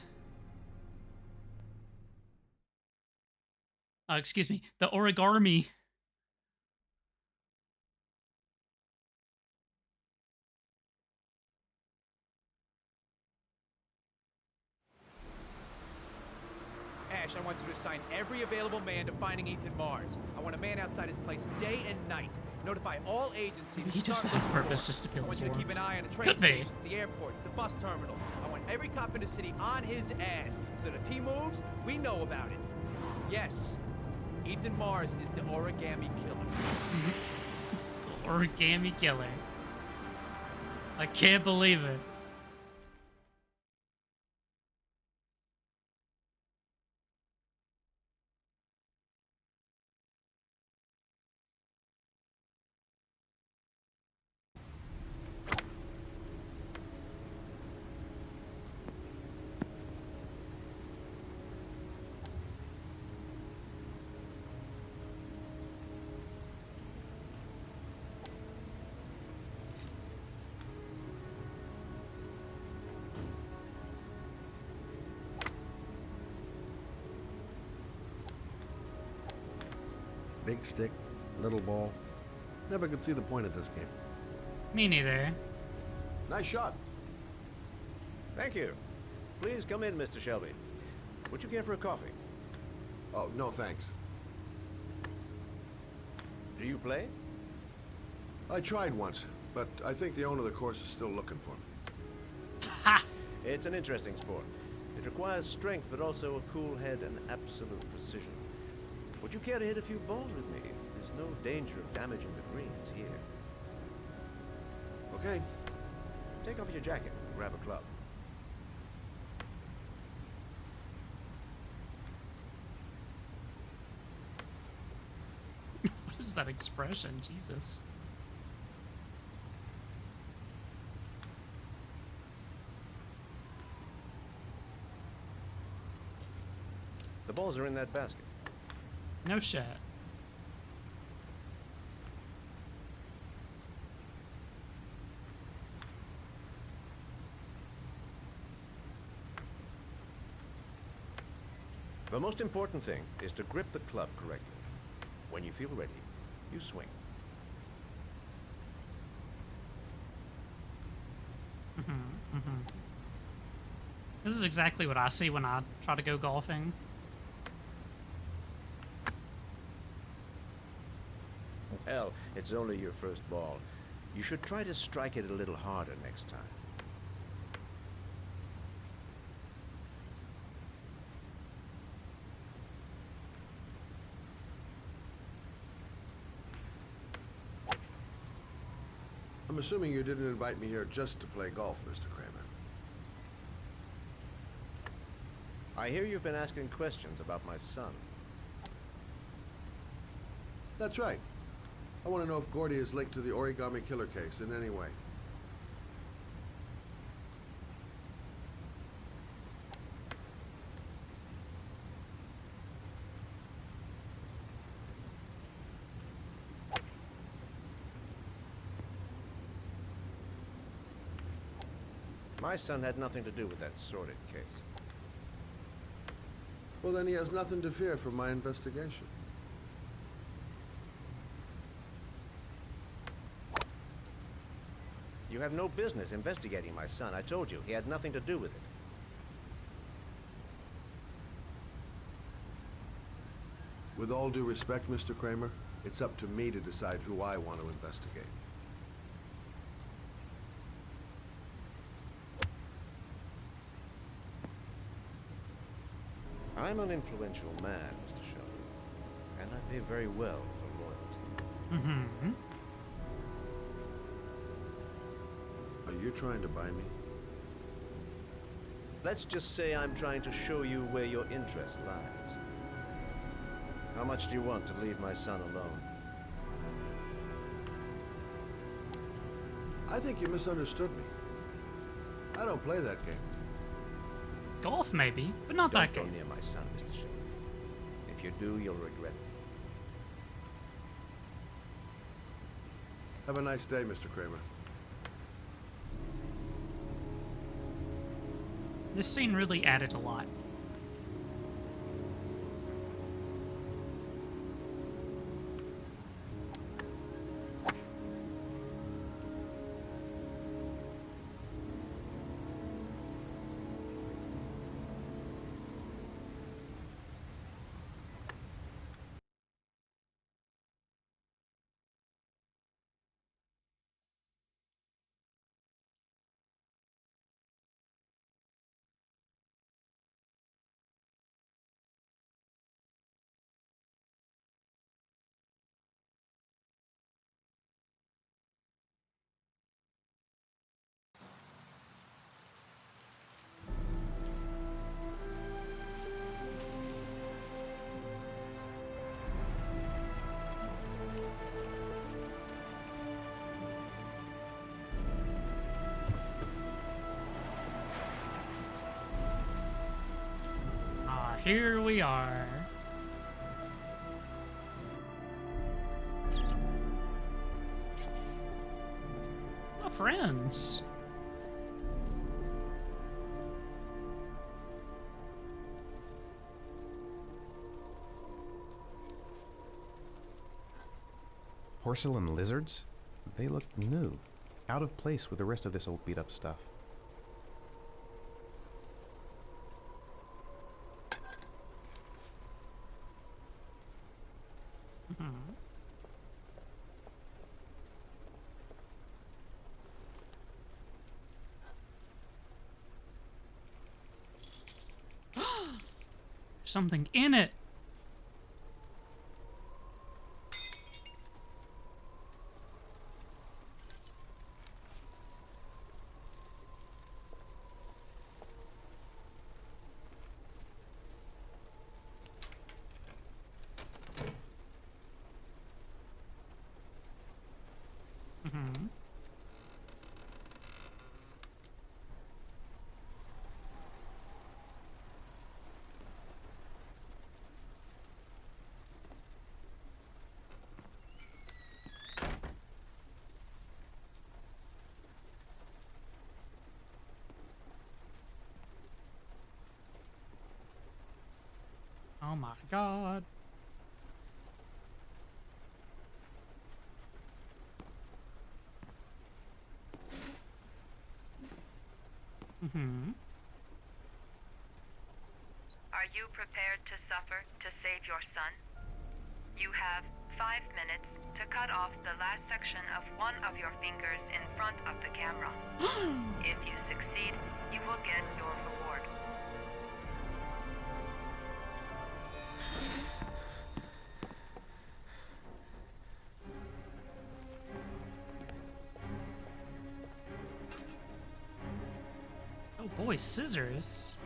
Excuse me, the origami. cash, I want you to assign every available man to finding Ethan Mars. I want a man outside his place day and night. Notify all agencies. He does that on purpose just to feel I want his you to keep an warmth. eye on the train Could be. stations, the airports, the bus terminals. I want every cop in the city on his ass, so that if he moves, we know about it. Yes, Ethan Mars is the origami killer. Origami killer. I can't believe it. Big stick, little ball. Never could see the point of this game. Me neither. Nice shot. Thank you. Please come in, Mr. Shelby. Would you care for a coffee? Oh, no thanks. Do you play? I tried once, but I think the owner of the course is still looking for me. It's an interesting sport. It requires strength, but also a cool head and absolute precision. Would you care to hit a few balls with me? There's no danger of damaging the greens here. Okay. Take off your jacket and grab a club. What is that expression? Jesus. The balls are in that basket. No shit. The most important thing is to grip the club correctly. When you feel ready, you swing. This is exactly what I see when I try to go golfing. Hell, it's only your first ball. You should try to strike it a little harder next time. I'm assuming you didn't invite me here just to play golf, Mr. Kramer. I hear you've been asking questions about my son. That's right. I want to know if Gordy is linked to the origami killer case in any way. My son had nothing to do with that sordid case. Well, then he has nothing to fear from my investigation. You have no business investigating my son. I told you, he had nothing to do with it. With all due respect, Mr. Kramer, it's up to me to decide who I want to investigate. I'm an influential man, Mr. Shelby, and I pay very well for loyalty. Mm-hmm. Are you trying to buy me? Let's just say I'm trying to show you where your interest lies. How much do you want to leave my son alone? I think you misunderstood me. I don't play that game. Golf, maybe, but not that Don't game. go near my son, Mr. Shelby. If you do, you'll regret it. Have a nice day, Mr. Kramer. This scene really added a lot. here we are. Oh, friends. Porcelain lizards? They look new. Out of place with the rest of this old beat-up stuff. Something in it. Oh my god. Are you prepared to suffer to save your son? You have 5 minutes to cut off the last section of one of your fingers in front of the camera. If you succeed, you will get your reward. Oh boy, scissors.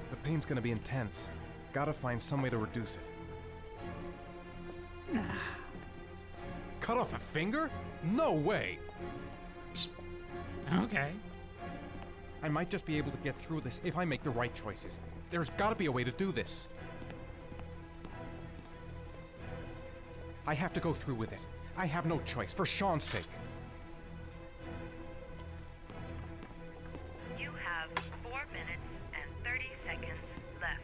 The pain's gonna be intense. Gotta find some way to reduce it. Cut off a finger? No way! Okay. I might just be able to get through this if I make the right choices. There's gotta be a way to do this. I have to go through with it. I have no choice, for Sean's sake. You have 4 minutes and 30 seconds left.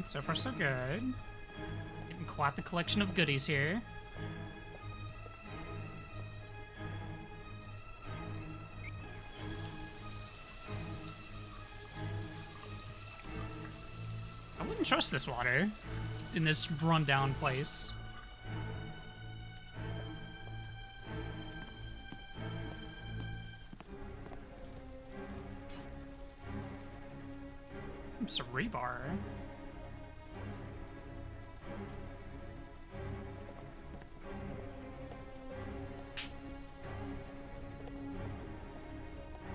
So far, so good. Getting quite the collection of goodies here. I wouldn't trust this water in this rundown place. Some rebar.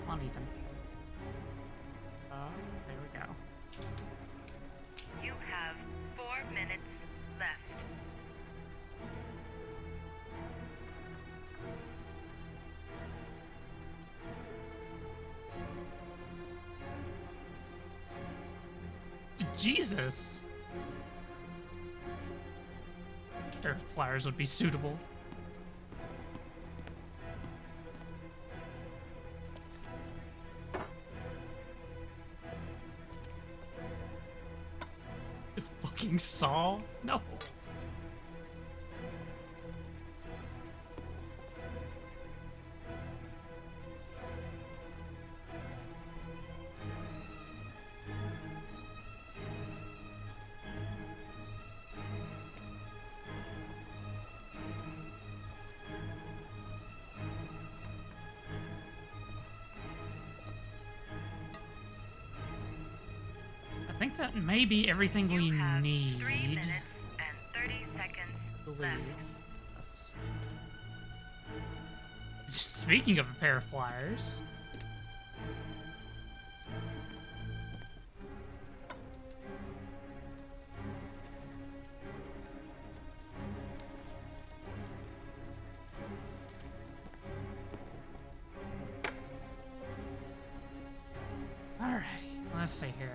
Come on, Ethan. There we go. You have 4 minutes left. Jesus! A pair of pliers would be suitable. The fucking saw? No. that may be everything we need. 3 minutes and 30 seconds left. Speaking of a pair of pliers. Alright, let's see here.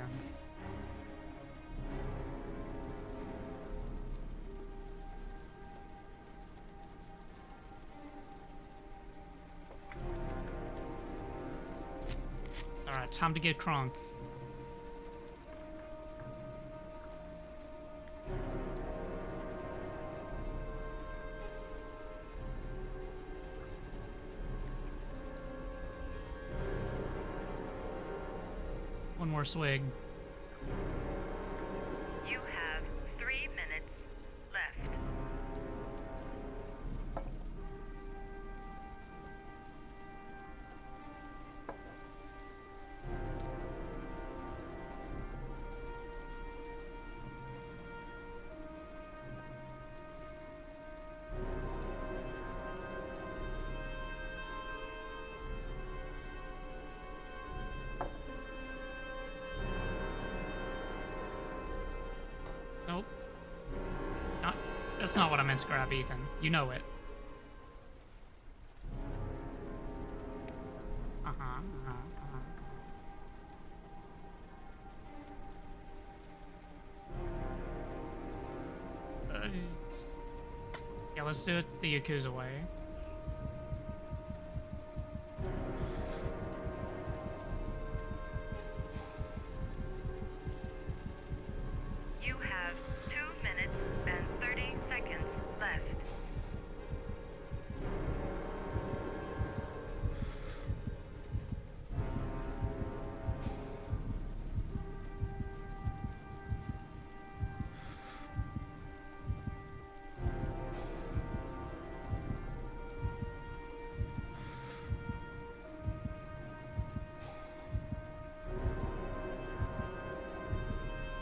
Alright, time to get crunk. One more swig. You have 3 minutes left. Nope. That's not what I meant to grab, Ethan. You know it. Yeah, let's do it the Yakuza way. You have 2 minutes and 30 seconds left.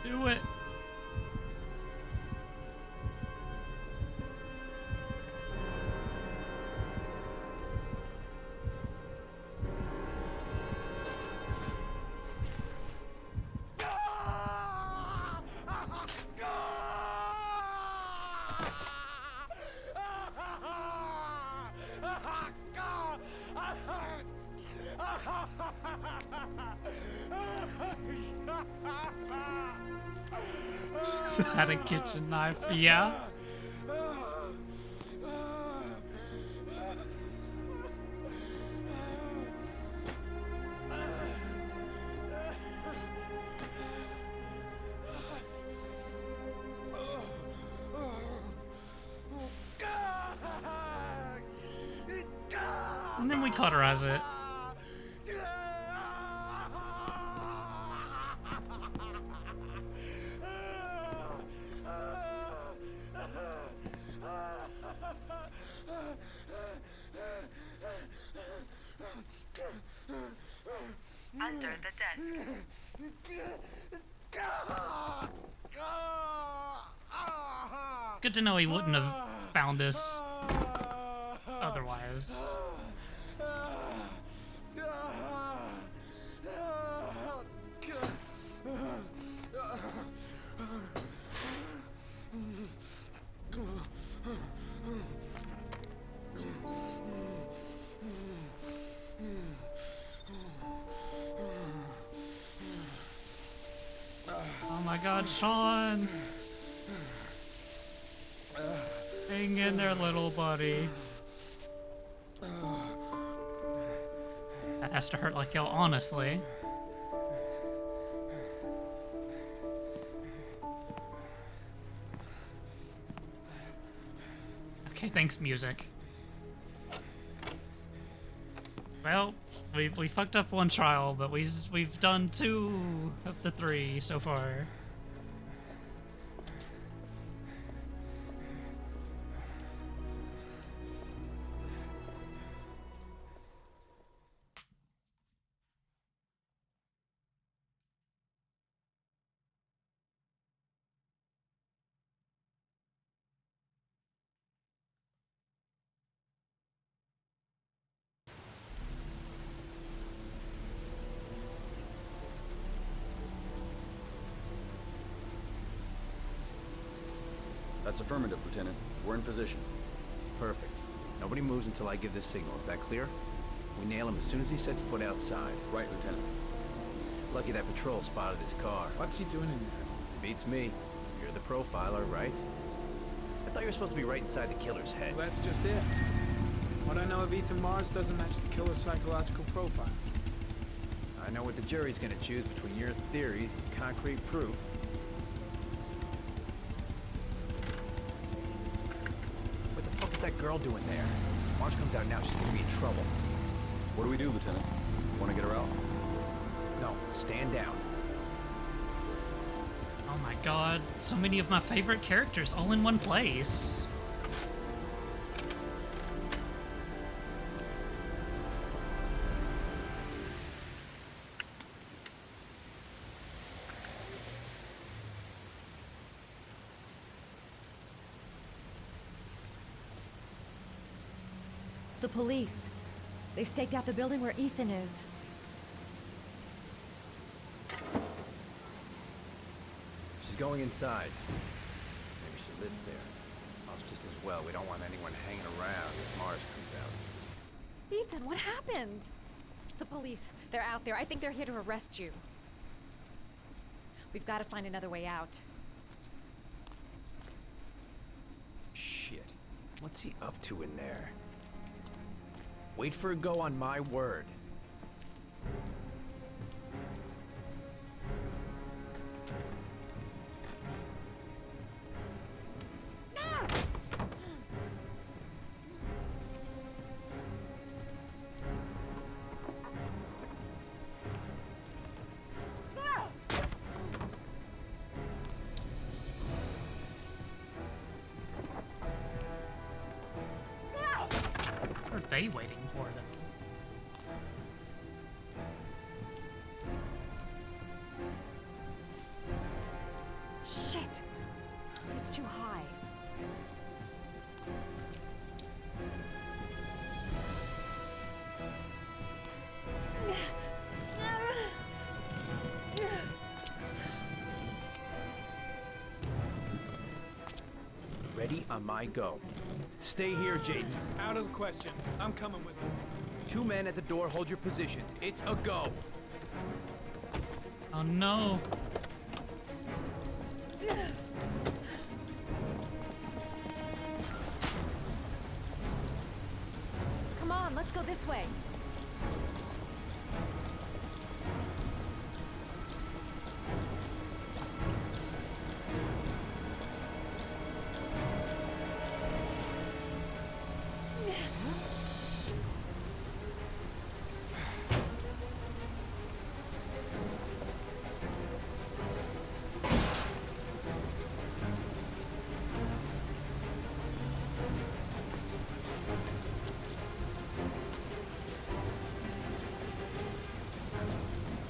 Do it. Is that a kitchen knife? Yeah. And then we cauterize it. Under the desk. Good to know he wouldn't have found this otherwise. Oh my god, Sean! Hang in there, little buddy. That has to hurt like hell, honestly. Okay, thanks, music. Well, we fucked up one trial, but we've done 2 of the 3 so far. That's affirmative, Lieutenant. We're in position. Perfect. Nobody moves until I give this signal. Is that clear? We nail him as soon as he sets foot outside. Right, Lieutenant. Lucky that patrol spotted his car. What's he doing in there? Beats me. You're the profiler, right? I thought you were supposed to be right inside the killer's head. Well, that's just it. What I know of Ethan Mars doesn't match the killer's psychological profile. I know what the jury's gonna choose between your theories and concrete proof. What the fuck is that girl doing there? If Marge comes out now, she's gonna be in trouble. What do we do, Lieutenant? Want to get her out? No, stand down. Oh my god, so many of my favorite characters all in one place. The police. They staked out the building where Ethan is. She's going inside. Maybe she lives there. Well, it's just as well. We don't want anyone hanging around if Mars comes out. Ethan, what happened? The police. They're out there. I think they're here to arrest you. We've got to find another way out. Shit. What's he up to in there? Wait for a go on my word. What are they waiting for then? Shit! It's too high. Ready on my go. Stay here, Jaden. Out of the question. I'm coming with you. 2 men at the door, hold your positions. It's a go. Oh no. Come on, let's go this way.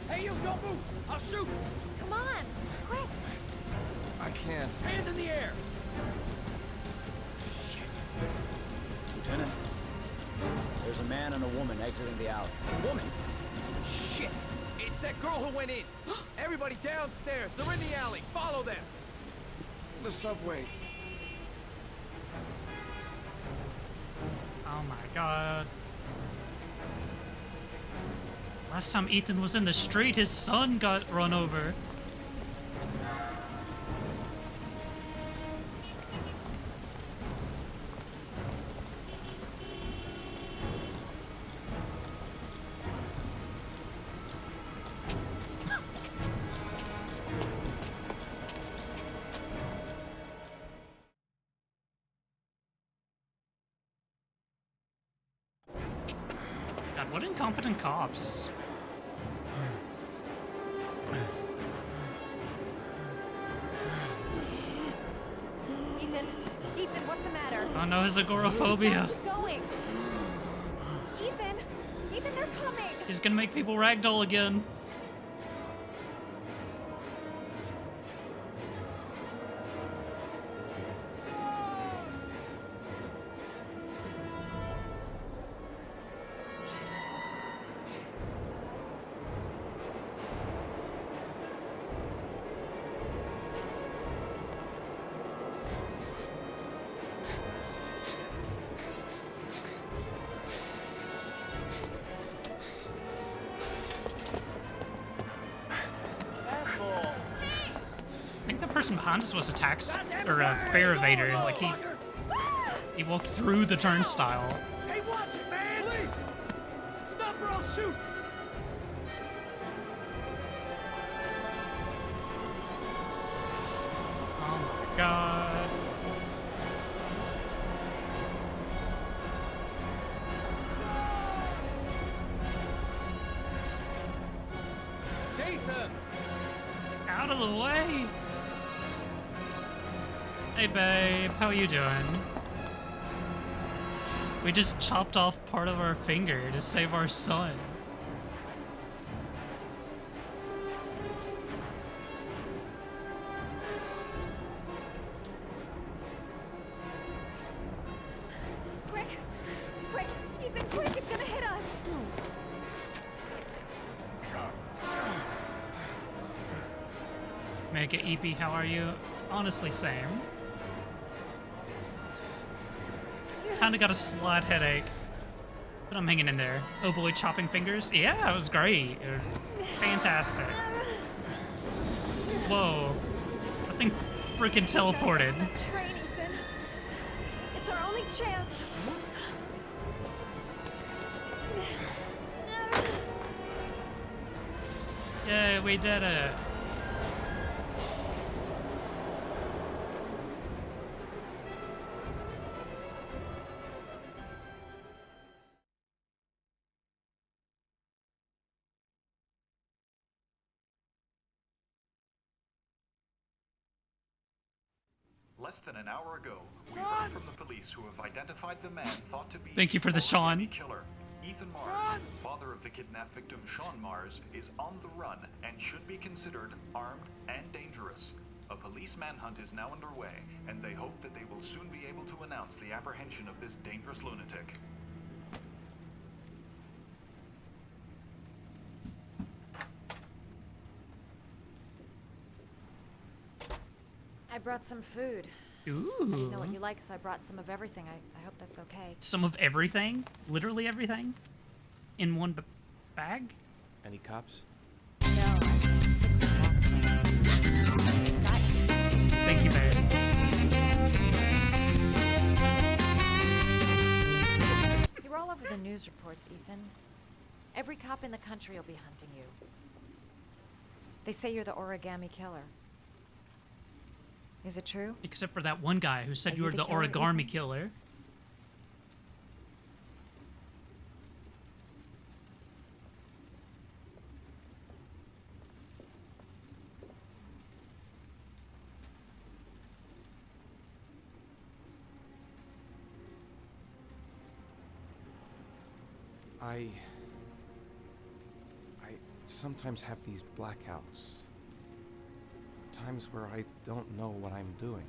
Hey, you, don't move! I'll shoot! Come on, quick! I can't. Hands in the air! Lieutenant, there's a man and a woman exiting the alley. Woman? Shit! It's that girl who went in! Everybody downstairs! They're in the alley! Follow them! The subway. Oh my god. Last time Ethan was in the street, his son got run over. God, what incompetent cops. Ethan, what's the matter? Oh no, his agoraphobia. Keep going. Ethan, they're coming. He's gonna make people ragdoll again. person behind us was a tax or a fare evader. Like he walked through the turnstile. Hey, watch it, man! Please! Stop or I'll shoot! Oh my god. Jason! Out of the way! Hey babe, how are you doing? We just chopped off part of our finger to save our son. Quick! Quick! Ethan, quick! It's gonna hit us! Mega EP, how are you? Honestly, same. Kinda got a slight headache, but I'm hanging in there. Oh boy, chopping fingers? Yeah, it was great. It was fantastic. Whoa. That thing freaking teleported. Train, Ethan. It's our only chance. Yay, we did it. Less than an hour ago, we heard from the police who have identified the man thought to be Thank you for the origami Sean. killer. Ethan Mars, father of the kidnapped victim Sean Mars, is on the run and should be considered armed and dangerous. A police manhunt is now underway, and they hope that they will soon be able to announce the apprehension of this dangerous lunatic. I brought some food. Ooh. I know what you like, so I brought some of everything. I hope that's okay. Some of everything? Literally everything? In one bag? Any cops? Thank you, babe. You're all over the news reports, Ethan. Every cop in the country will be hunting you. They say you're the origami killer. Is it true? Except for that one guy who said Are you you were the the killer, origami Ethan? killer. I sometimes have these blackouts. Times where I don't know what I'm doing.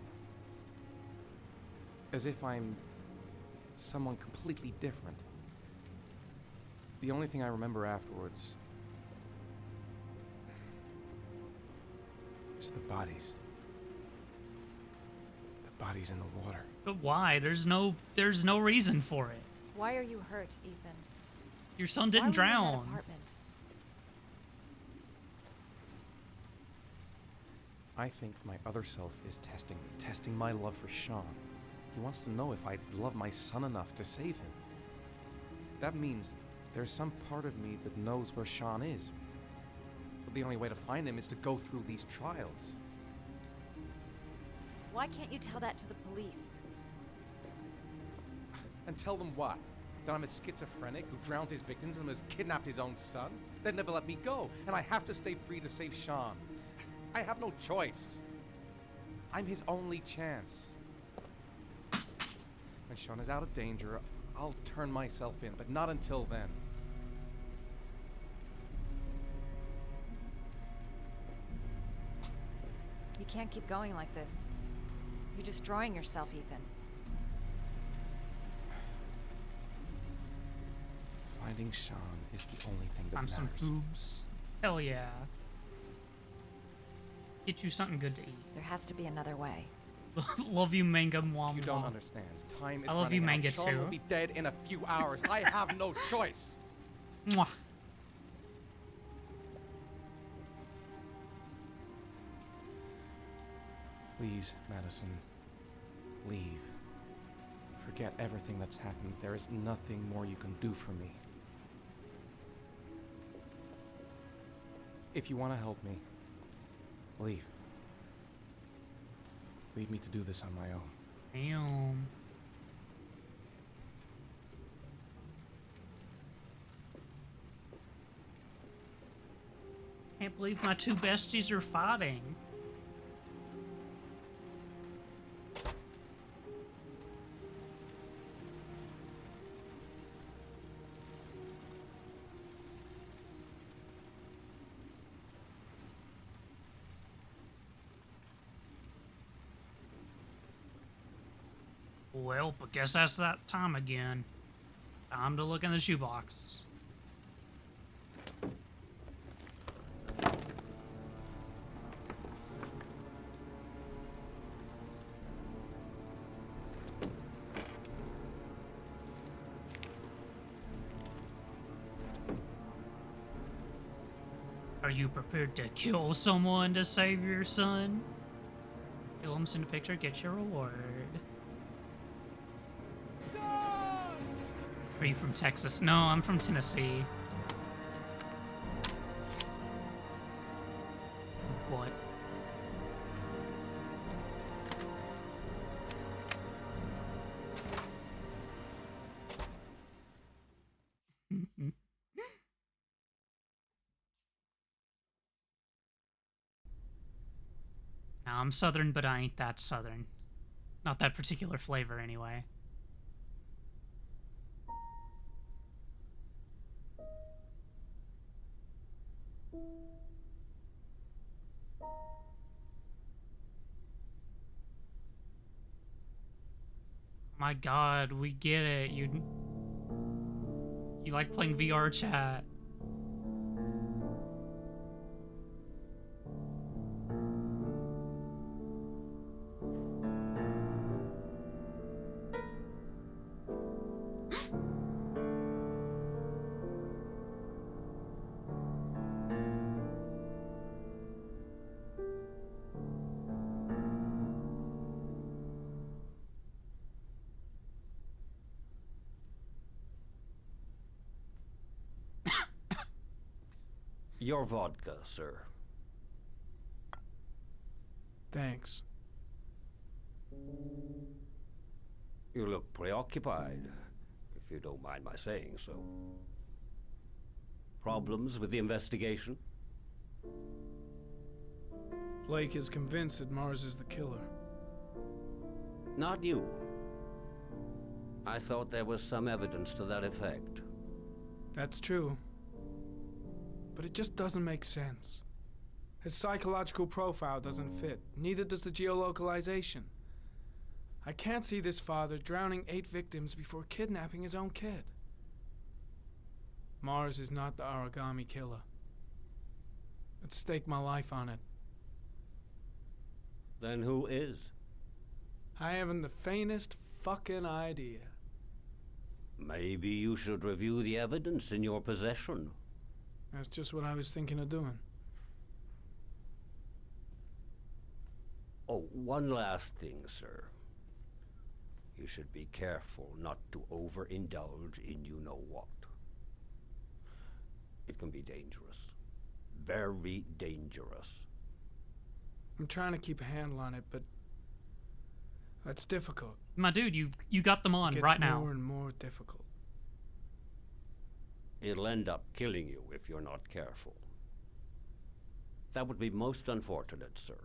As if I'm someone completely different. The only thing I remember afterwards is the bodies. The bodies in the water. But why? There's no reason for it. Why are you hurt, Ethan? Your son Why didn't were you in that drown. apartment? I think my other self is testing me, testing my love for Sean. He wants to know if I love my son enough to save him. That means there's some part of me that knows where Sean is. But the only way to find him is to go through these trials. Why can't you tell that to the police? And tell them what? That I'm a schizophrenic who drowns his victims and has kidnapped his own son? They'd never let me go, and I have to stay free to save Sean. I have no choice. I'm his only chance. When Sean is out of danger, I'll turn myself in, but not until then. You can't keep going like this. You're destroying yourself, Ethan. Finding Sean is the only thing that I'm matters. some boobs. Hell yeah. Get you something good to eat. There has to be another way. Love you, manga. Mwah, You don't mwah. understand. Time is I love you, running out. manga, Sean too. will be dead in a few hours. I have no choice. Mwah. Please, Madison, leave. Forget everything that's happened. There is nothing more you can do for me. If you want to help me, leave. Leave me to do this on my own. Damn. Can't believe my two besties are fighting. Well, I guess that's that time again. Time to look in the shoebox. Are you prepared to kill someone to save your son? Kill him, send a picture, get your reward. Are you from Texas? No, I'm from Tennessee. What? Now, I'm Southern, but I ain't that Southern. Not that particular flavor, anyway. My God, we get it. You like playing VR chat. Your vodka, sir. Thanks. You look preoccupied, if you don't mind my saying so. Problems with the investigation? Blake is convinced that Mars is the killer. Not you. I thought there was some evidence to that effect. That's true. But it just doesn't make sense. His psychological profile doesn't fit. Neither does the geolocalization. I can't see this father drowning 8 victims before kidnapping his own kid. Mars is not the origami killer. I'd stake my life on it. Then who is? I haven't the faintest fucking idea. Maybe you should review the evidence in your possession. That's just what I was thinking of doing. Oh, one last thing, sir. You should be careful not to overindulge in you-know-what. It can be dangerous. Very dangerous. I'm trying to keep a handle on it, but that's difficult. My dude, you got them on It right gets now. more and more difficult. It'll end up killing you if you're not careful. That would be most unfortunate, sir.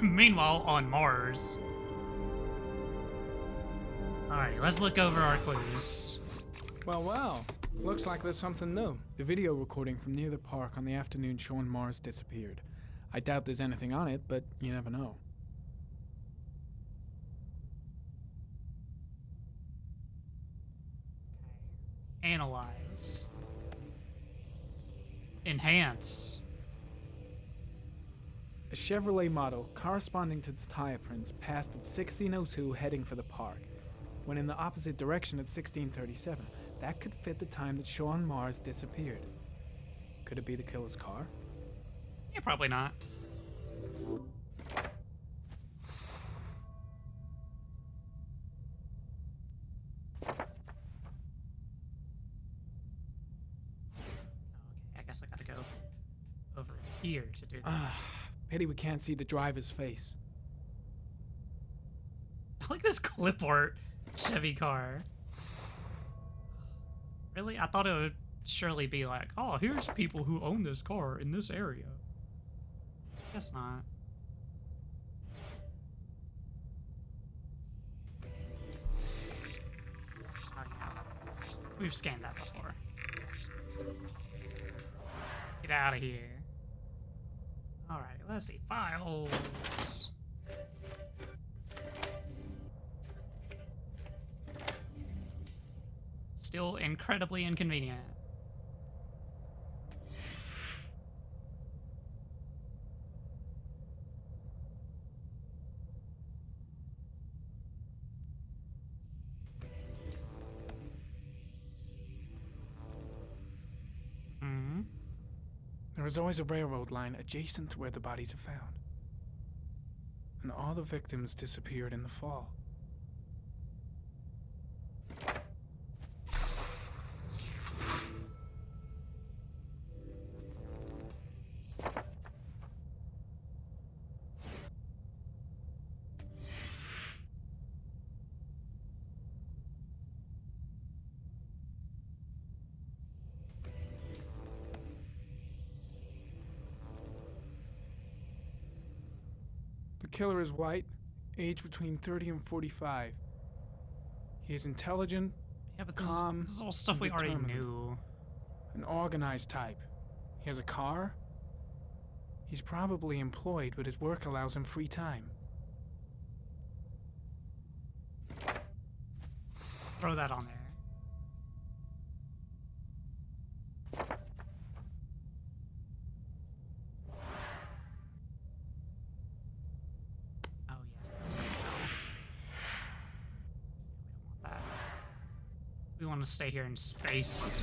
Meanwhile, on Mars. Alright, let's look over our clues. Well. Looks like there's something new. The video recording from near the park on the afternoon Sean Mars disappeared. I doubt there's anything on it, but you never know. Analyze. Enhance. A Chevrolet model corresponding to the tire prints passed at 1602 heading for the park, when in the opposite direction at 1637. That could fit the time that Sean Mars disappeared. Could it be the killer's car? Yeah, probably not. I guess I gotta go over here to do that. Pity we can't see the driver's face. I like this clip art Chevy car. Really? I thought it would surely be like, oh, here's people who own this car in this area. Guess not. Oh, yeah. We've scanned that before. Get out of here. Alright, let's see. Files. Still incredibly inconvenient. There is always a railroad line adjacent to where the bodies are found. And all the victims disappeared in the fall. The killer is white, aged between 30 and 45. He is intelligent, yeah, but calm, this is all stuff we already knew. An organized type. He has a car. He's probably employed, but his work allows him free time. Throw that on there. We want to stay here in space.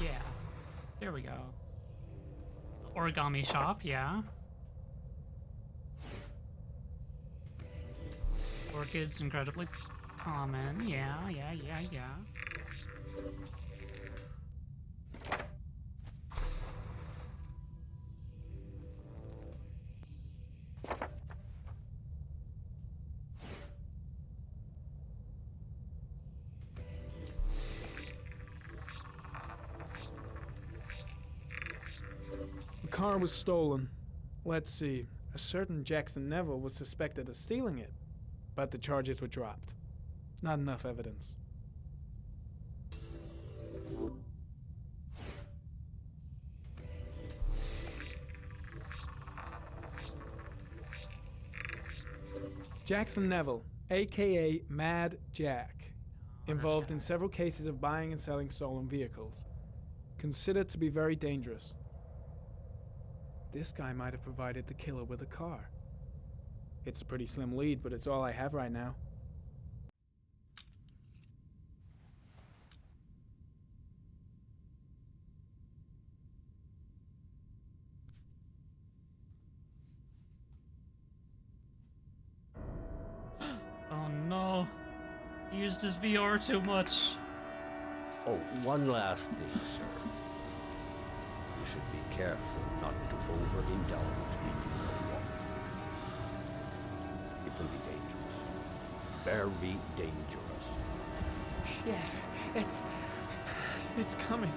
Yeah, there we go. Origami shop, yeah. Orchids, incredibly common. Yeah. The car was stolen. Let's see. A certain Jackson Neville was suspected of stealing it, but the charges were dropped. Not enough evidence. Jackson Neville, aka Mad Jack, involved in several cases of buying and selling stolen vehicles. Considered to be very dangerous. This guy might have provided the killer with a car. It's a pretty slim lead, but it's all I have right now. Oh no. He used his VR too much. Oh, one last thing, sir. You should be careful not to overindulge in your walk. It will be dangerous. Very dangerous. Shit, it's coming.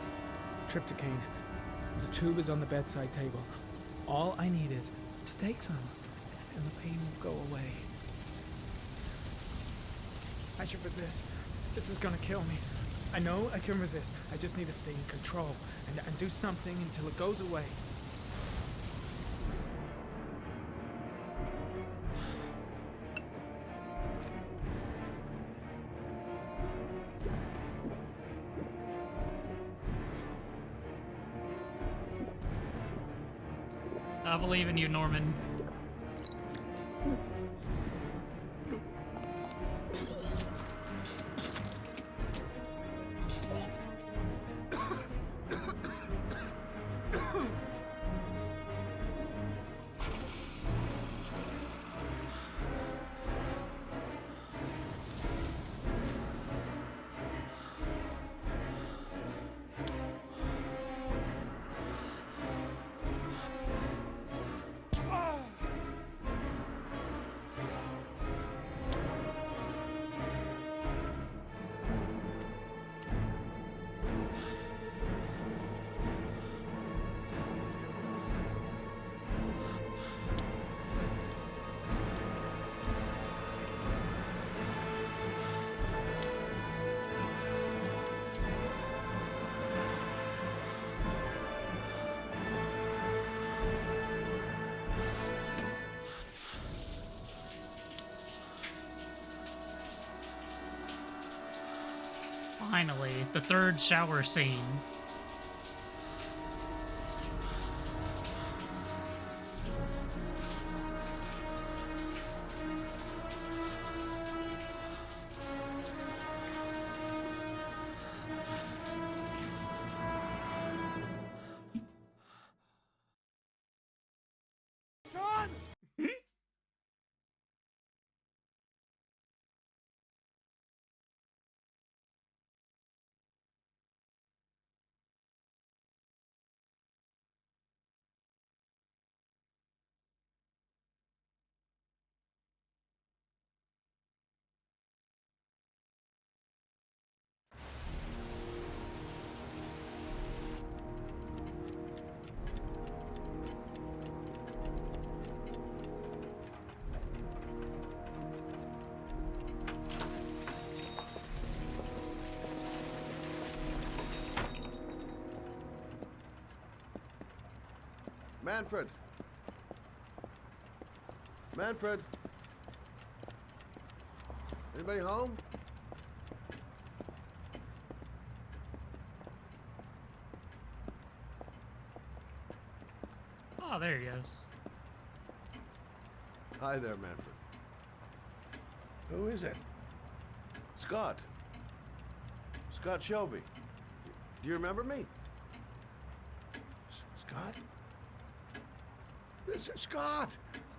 Trypticane. The tube is on the bedside table. All I need is Just take some, and the pain will go away. I should resist. This is gonna kill me. I know I can resist. I just need to stay in control and do something until it goes away. I believe in you, Norman. Finally, the third shower scene. Sean! Manfred! Manfred! Anybody home? Oh, there he is. Hi there, Manfred. Who is it? Scott. Scott Shelby. Do you remember me? Scott? This is Scott!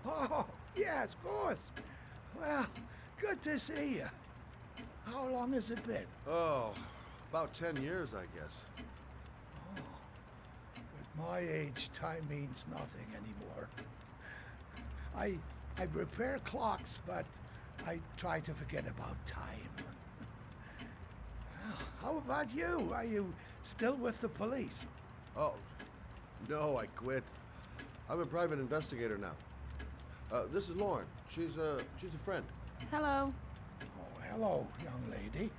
Oh, yes, of course. Well, good to see you. How long has it been? Oh, about 10 years, I guess. At my age, time means nothing anymore. I repair clocks, but I try to forget about time. How about you? Are you still with the police? Oh, no, I quit. I'm a private investigator now. This is Lauren. She's a friend. Hello. Oh, hello, young lady.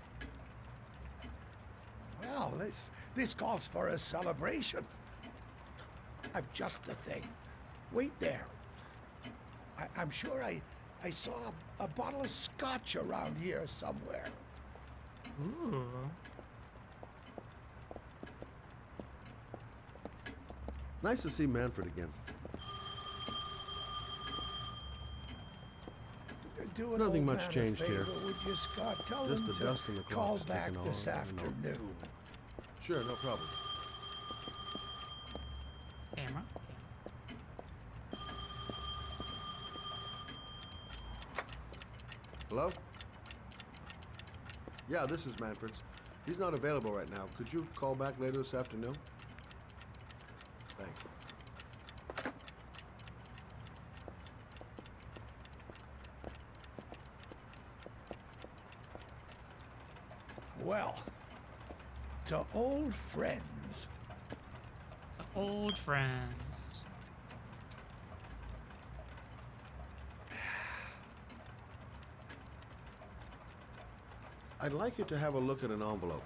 Well, this calls for a celebration. I've just the thing. Wait there. I'm sure I saw a bottle of scotch around here somewhere. Ooh. Nice to see Manfred again. Do an Nothing old much man a changed favor, here. Would you, Scott? Tell Just them the to dust in the call clock's back ticking this on, I know. afternoon. Sure, no problem. Camera. Hello? Yeah, this is Manfred's. He's not available right now. Could you call back later this afternoon? Thanks. Well, to old friends. Old friends. I'd like you to have a look at an envelope.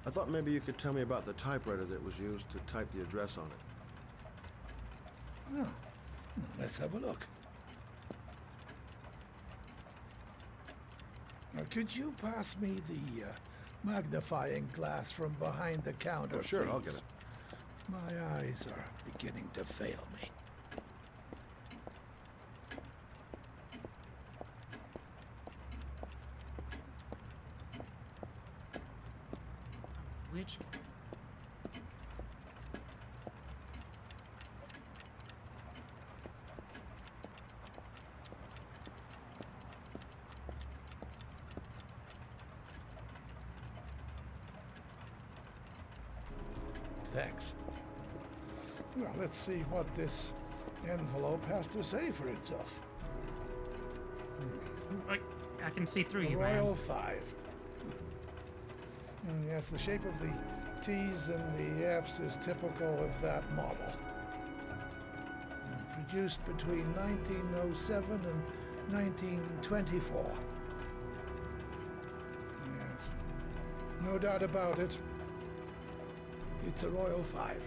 I thought maybe you could tell me about the typewriter that was used to type the address on it. Oh, let's have a look. Now, could you pass me the magnifying glass from behind the counter? Oh, sure, please? I'll get it. My eyes are beginning to fail me. Which? Thanks. Well, let's see what this envelope has to say for itself. I can see through you, Royal man. 5. Yes, the shape of the T's and the F's is typical of that model. Produced between 1907 and 1924. Yes. No doubt about it. It's a Royal 5.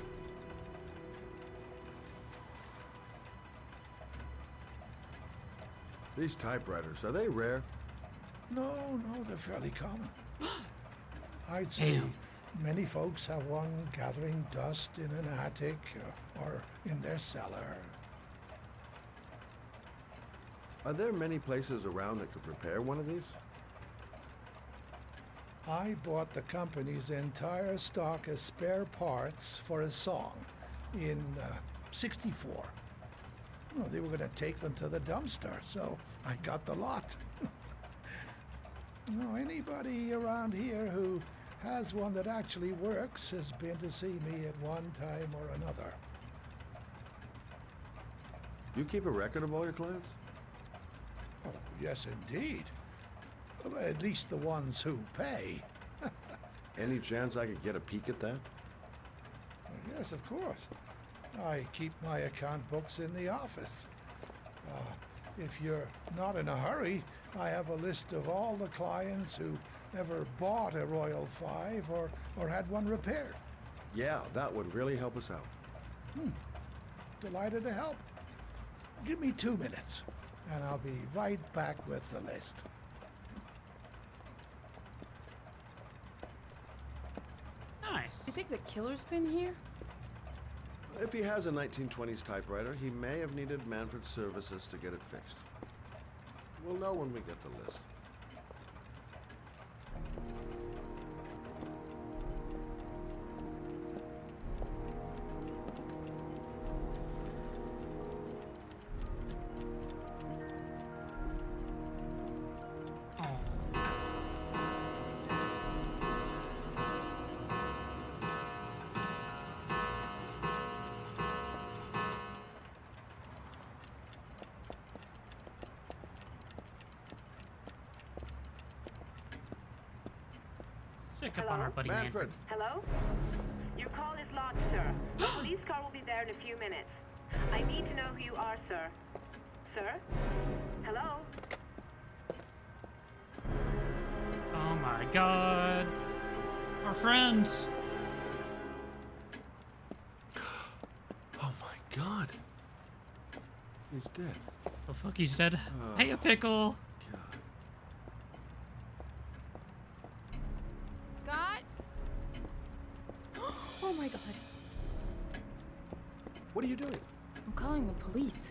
These typewriters, are they rare? No, they're fairly common. I'd say many folks have one gathering dust in an attic or in their cellar. Are there many places around that could repair one of these? I bought the company's entire stock of spare parts for a song in '64. Well, they were going to take them to the dumpster, so I got the lot. Anybody around here who has one that actually works has been to see me at one time or another. You keep a record of all your clients? Oh, yes, indeed. Well, at least the ones who pay. Any chance I could get a peek at that? Yes, of course. I keep my account books in the office. If you're not in a hurry, I have a list of all the clients who ever bought a Royal 5 or had one repaired. Yeah, that would really help us out. Delighted to help. Give me 2 minutes, and I'll be right back with the list. Nice. You think the killer's been here? If he has a 1920s typewriter, he may have needed Manfred's services to get it fixed. We'll know when we get the list. Check up on our buddy Manfred. Hello? Your call is lodged, sir. The police car will be there in a few minutes. I need to know who you are, sir. Sir? Hello? Oh my god. Our friends. Oh my god. He's dead. Oh fuck, he's dead. Hey, a pickle. Scott? Oh my god. What are you doing? I'm calling the police.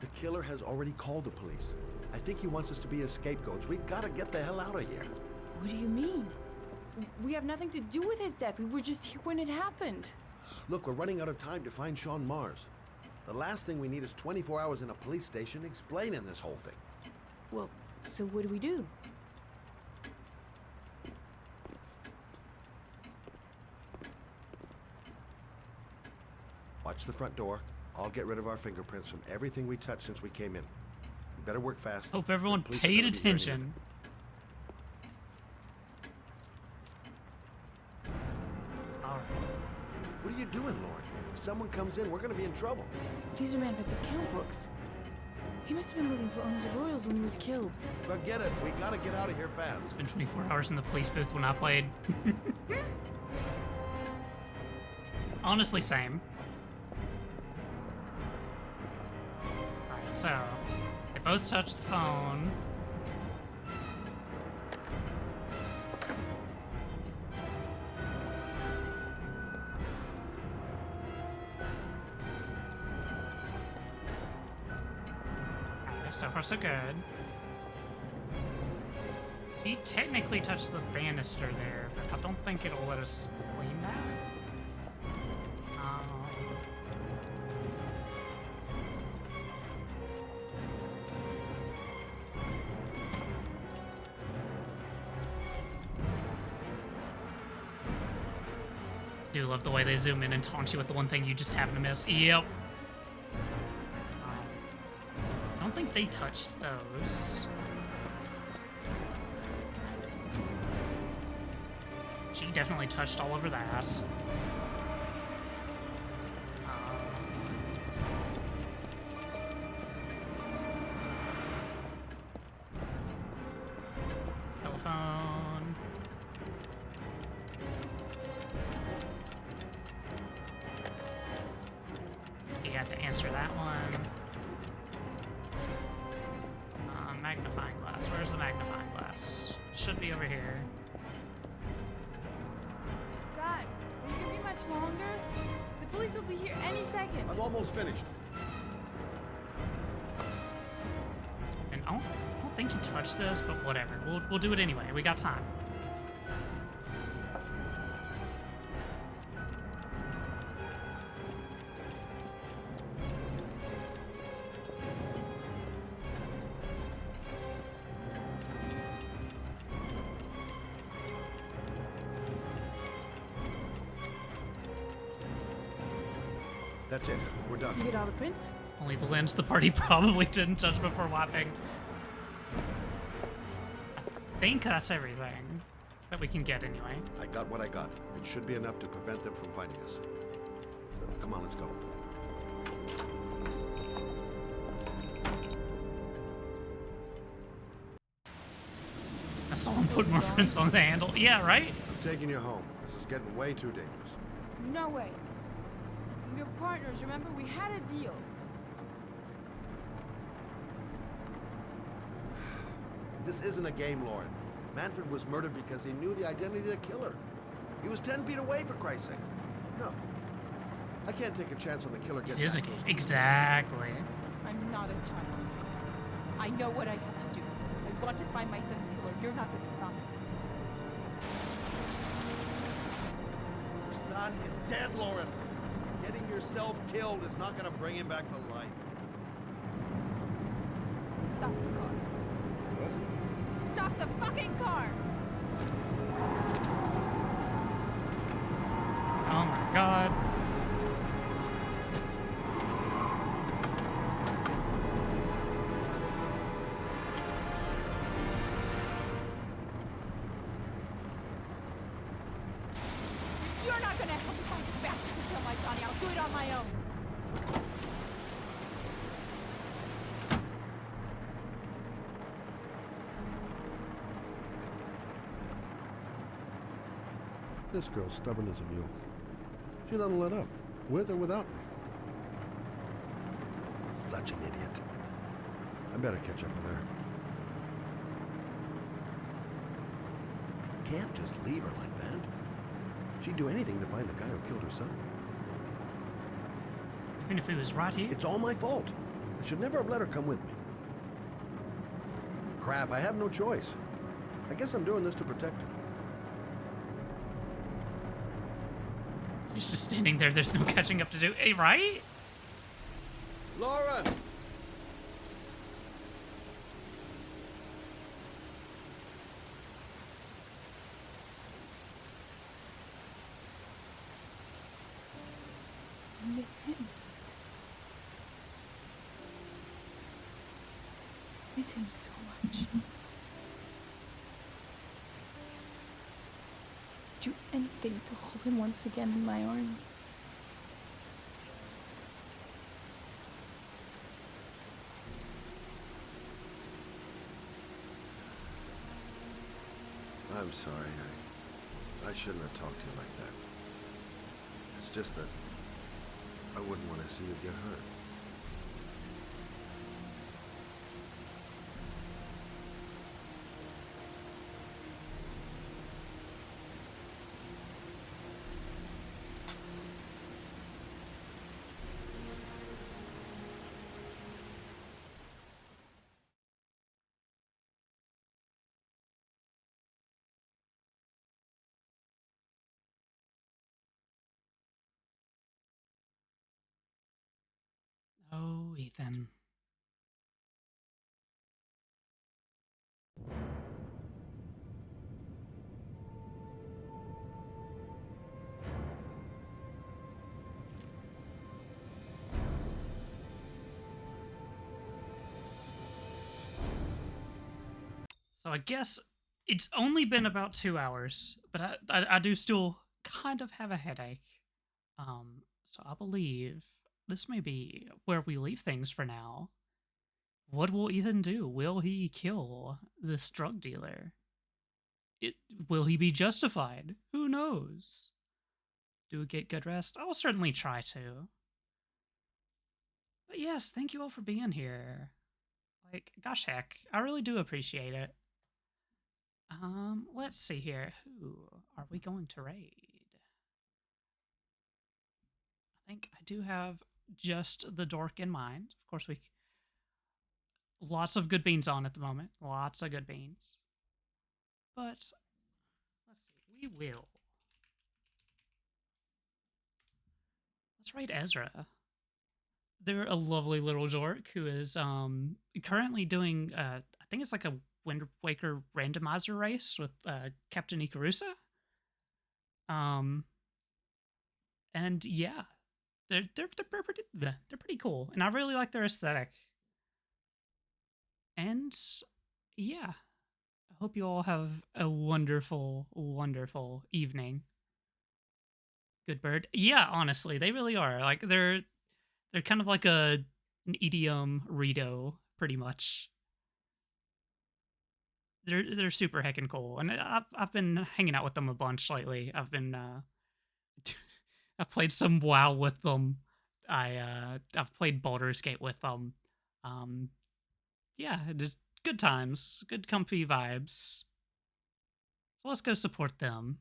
The killer has already called the police. I think he wants us to be his scapegoats. We gotta get the hell out of here. What do you mean? We have nothing to do with his death. We were just here when it happened. Look, we're running out of time to find Sean Mars. The last thing we need is 24 hours in a police station explaining this whole thing. Well, so what do we do? Watch the front door. I'll get rid of our fingerprints from everything we touched since we came in. We better work fast. Hope everyone The police are paid gonna be here any attention. What are you doing, Lord? If someone comes in, we're gonna be in trouble. These are Manfred's account books. He must have been looking for Owners of Royals when he was killed. Forget it. We gotta get out of here fast. It's been 24 hours in the police booth when I played. Honestly, same. Alright, so they both touched the phone. So far, so good. He technically touched the banister there, but I don't think it'll let us clean that. Do love the way they zoom in and taunt you with the one thing you just happen to miss. Yep. I don't think they touched those. She definitely touched all over that. Telephone. You had to answer that one. Magnifying glass. Where's the magnifying glass? Should be over here. Scott, are you gonna be much longer? The police will be here any second. I'm almost finished. And I don't think he touched this, but whatever. We'll do it anyway. We got time. That's it. We're done. You get all the prints? Only the lens the party probably didn't touch before wiping. I think that's everything that we can get anyway. I got what I got. It should be enough to prevent them from finding us. Come on, let's go. I saw him put more prints on the handle. Yeah, right? I'm taking you home. This is getting way too dangerous. No way. We're partners, remember? We had a deal. This isn't a game, Lauren. Manfred was murdered because he knew the identity of the killer. He was 10 feet away, for Christ's sake. No. I can't take a chance on the killer getting It is a back game. close. Exactly. I'm not a child. I know what I have to do. I want to find my son's killer. You're not going to stop me. Your son is dead, Lauren. Getting yourself killed is not going to bring him back to life. Stop the car. What? Stop the fucking car! Oh my god. You're not going to help me find the bastard to kill my Johnny. I'll do it on my own. This girl's stubborn as a mule. She doesn't let up, with or without me. Such an idiot. I better catch up with her. I can't just leave her like that. She'd do anything to find the guy who killed her son. Even if it was right here? It's all my fault. I should never have let her come with me. Crap, I have no choice. I guess I'm doing this to protect her. She's just standing there. There's no catching up to do. Hey, right? Lauren! I miss him. I miss him so much. Do anything to hold him once again in my arms. I'm sorry. I shouldn't have talked to you like that. It's just that I wouldn't want to see you get hurt. Oh, Ethan. So I guess it's only been about 2 hours, but I do still kind of have a headache. So I believe this may be where we leave things for now. What will Ethan do? Will he kill this drug dealer? Will he be justified? Who knows? Do we get good rest? I'll certainly try to. But yes, thank you all for being here. Like, gosh heck, I really do appreciate it. Let's see here. Who are we going to raid? I think I do have just the dork in mind. Of course, lots of good beans on at the moment. Lots of good beans. But let's see. Let's raid Ezra. They're a lovely little dork who is currently doing I think it's like a Wind Waker randomizer race with Captain Ikarusa. And yeah, they're pretty cool, and I really like their aesthetic. And yeah, I hope you all have a wonderful, wonderful evening. Good bird. Yeah, honestly, they really are. Like they're kind of like an EDM Rito, pretty much. They're super heckin' cool, and I've been hanging out with them a bunch lately. I've played some WoW with them. I've played Baldur's Gate with them. Um, yeah, just good times, good comfy vibes. So let's go support them.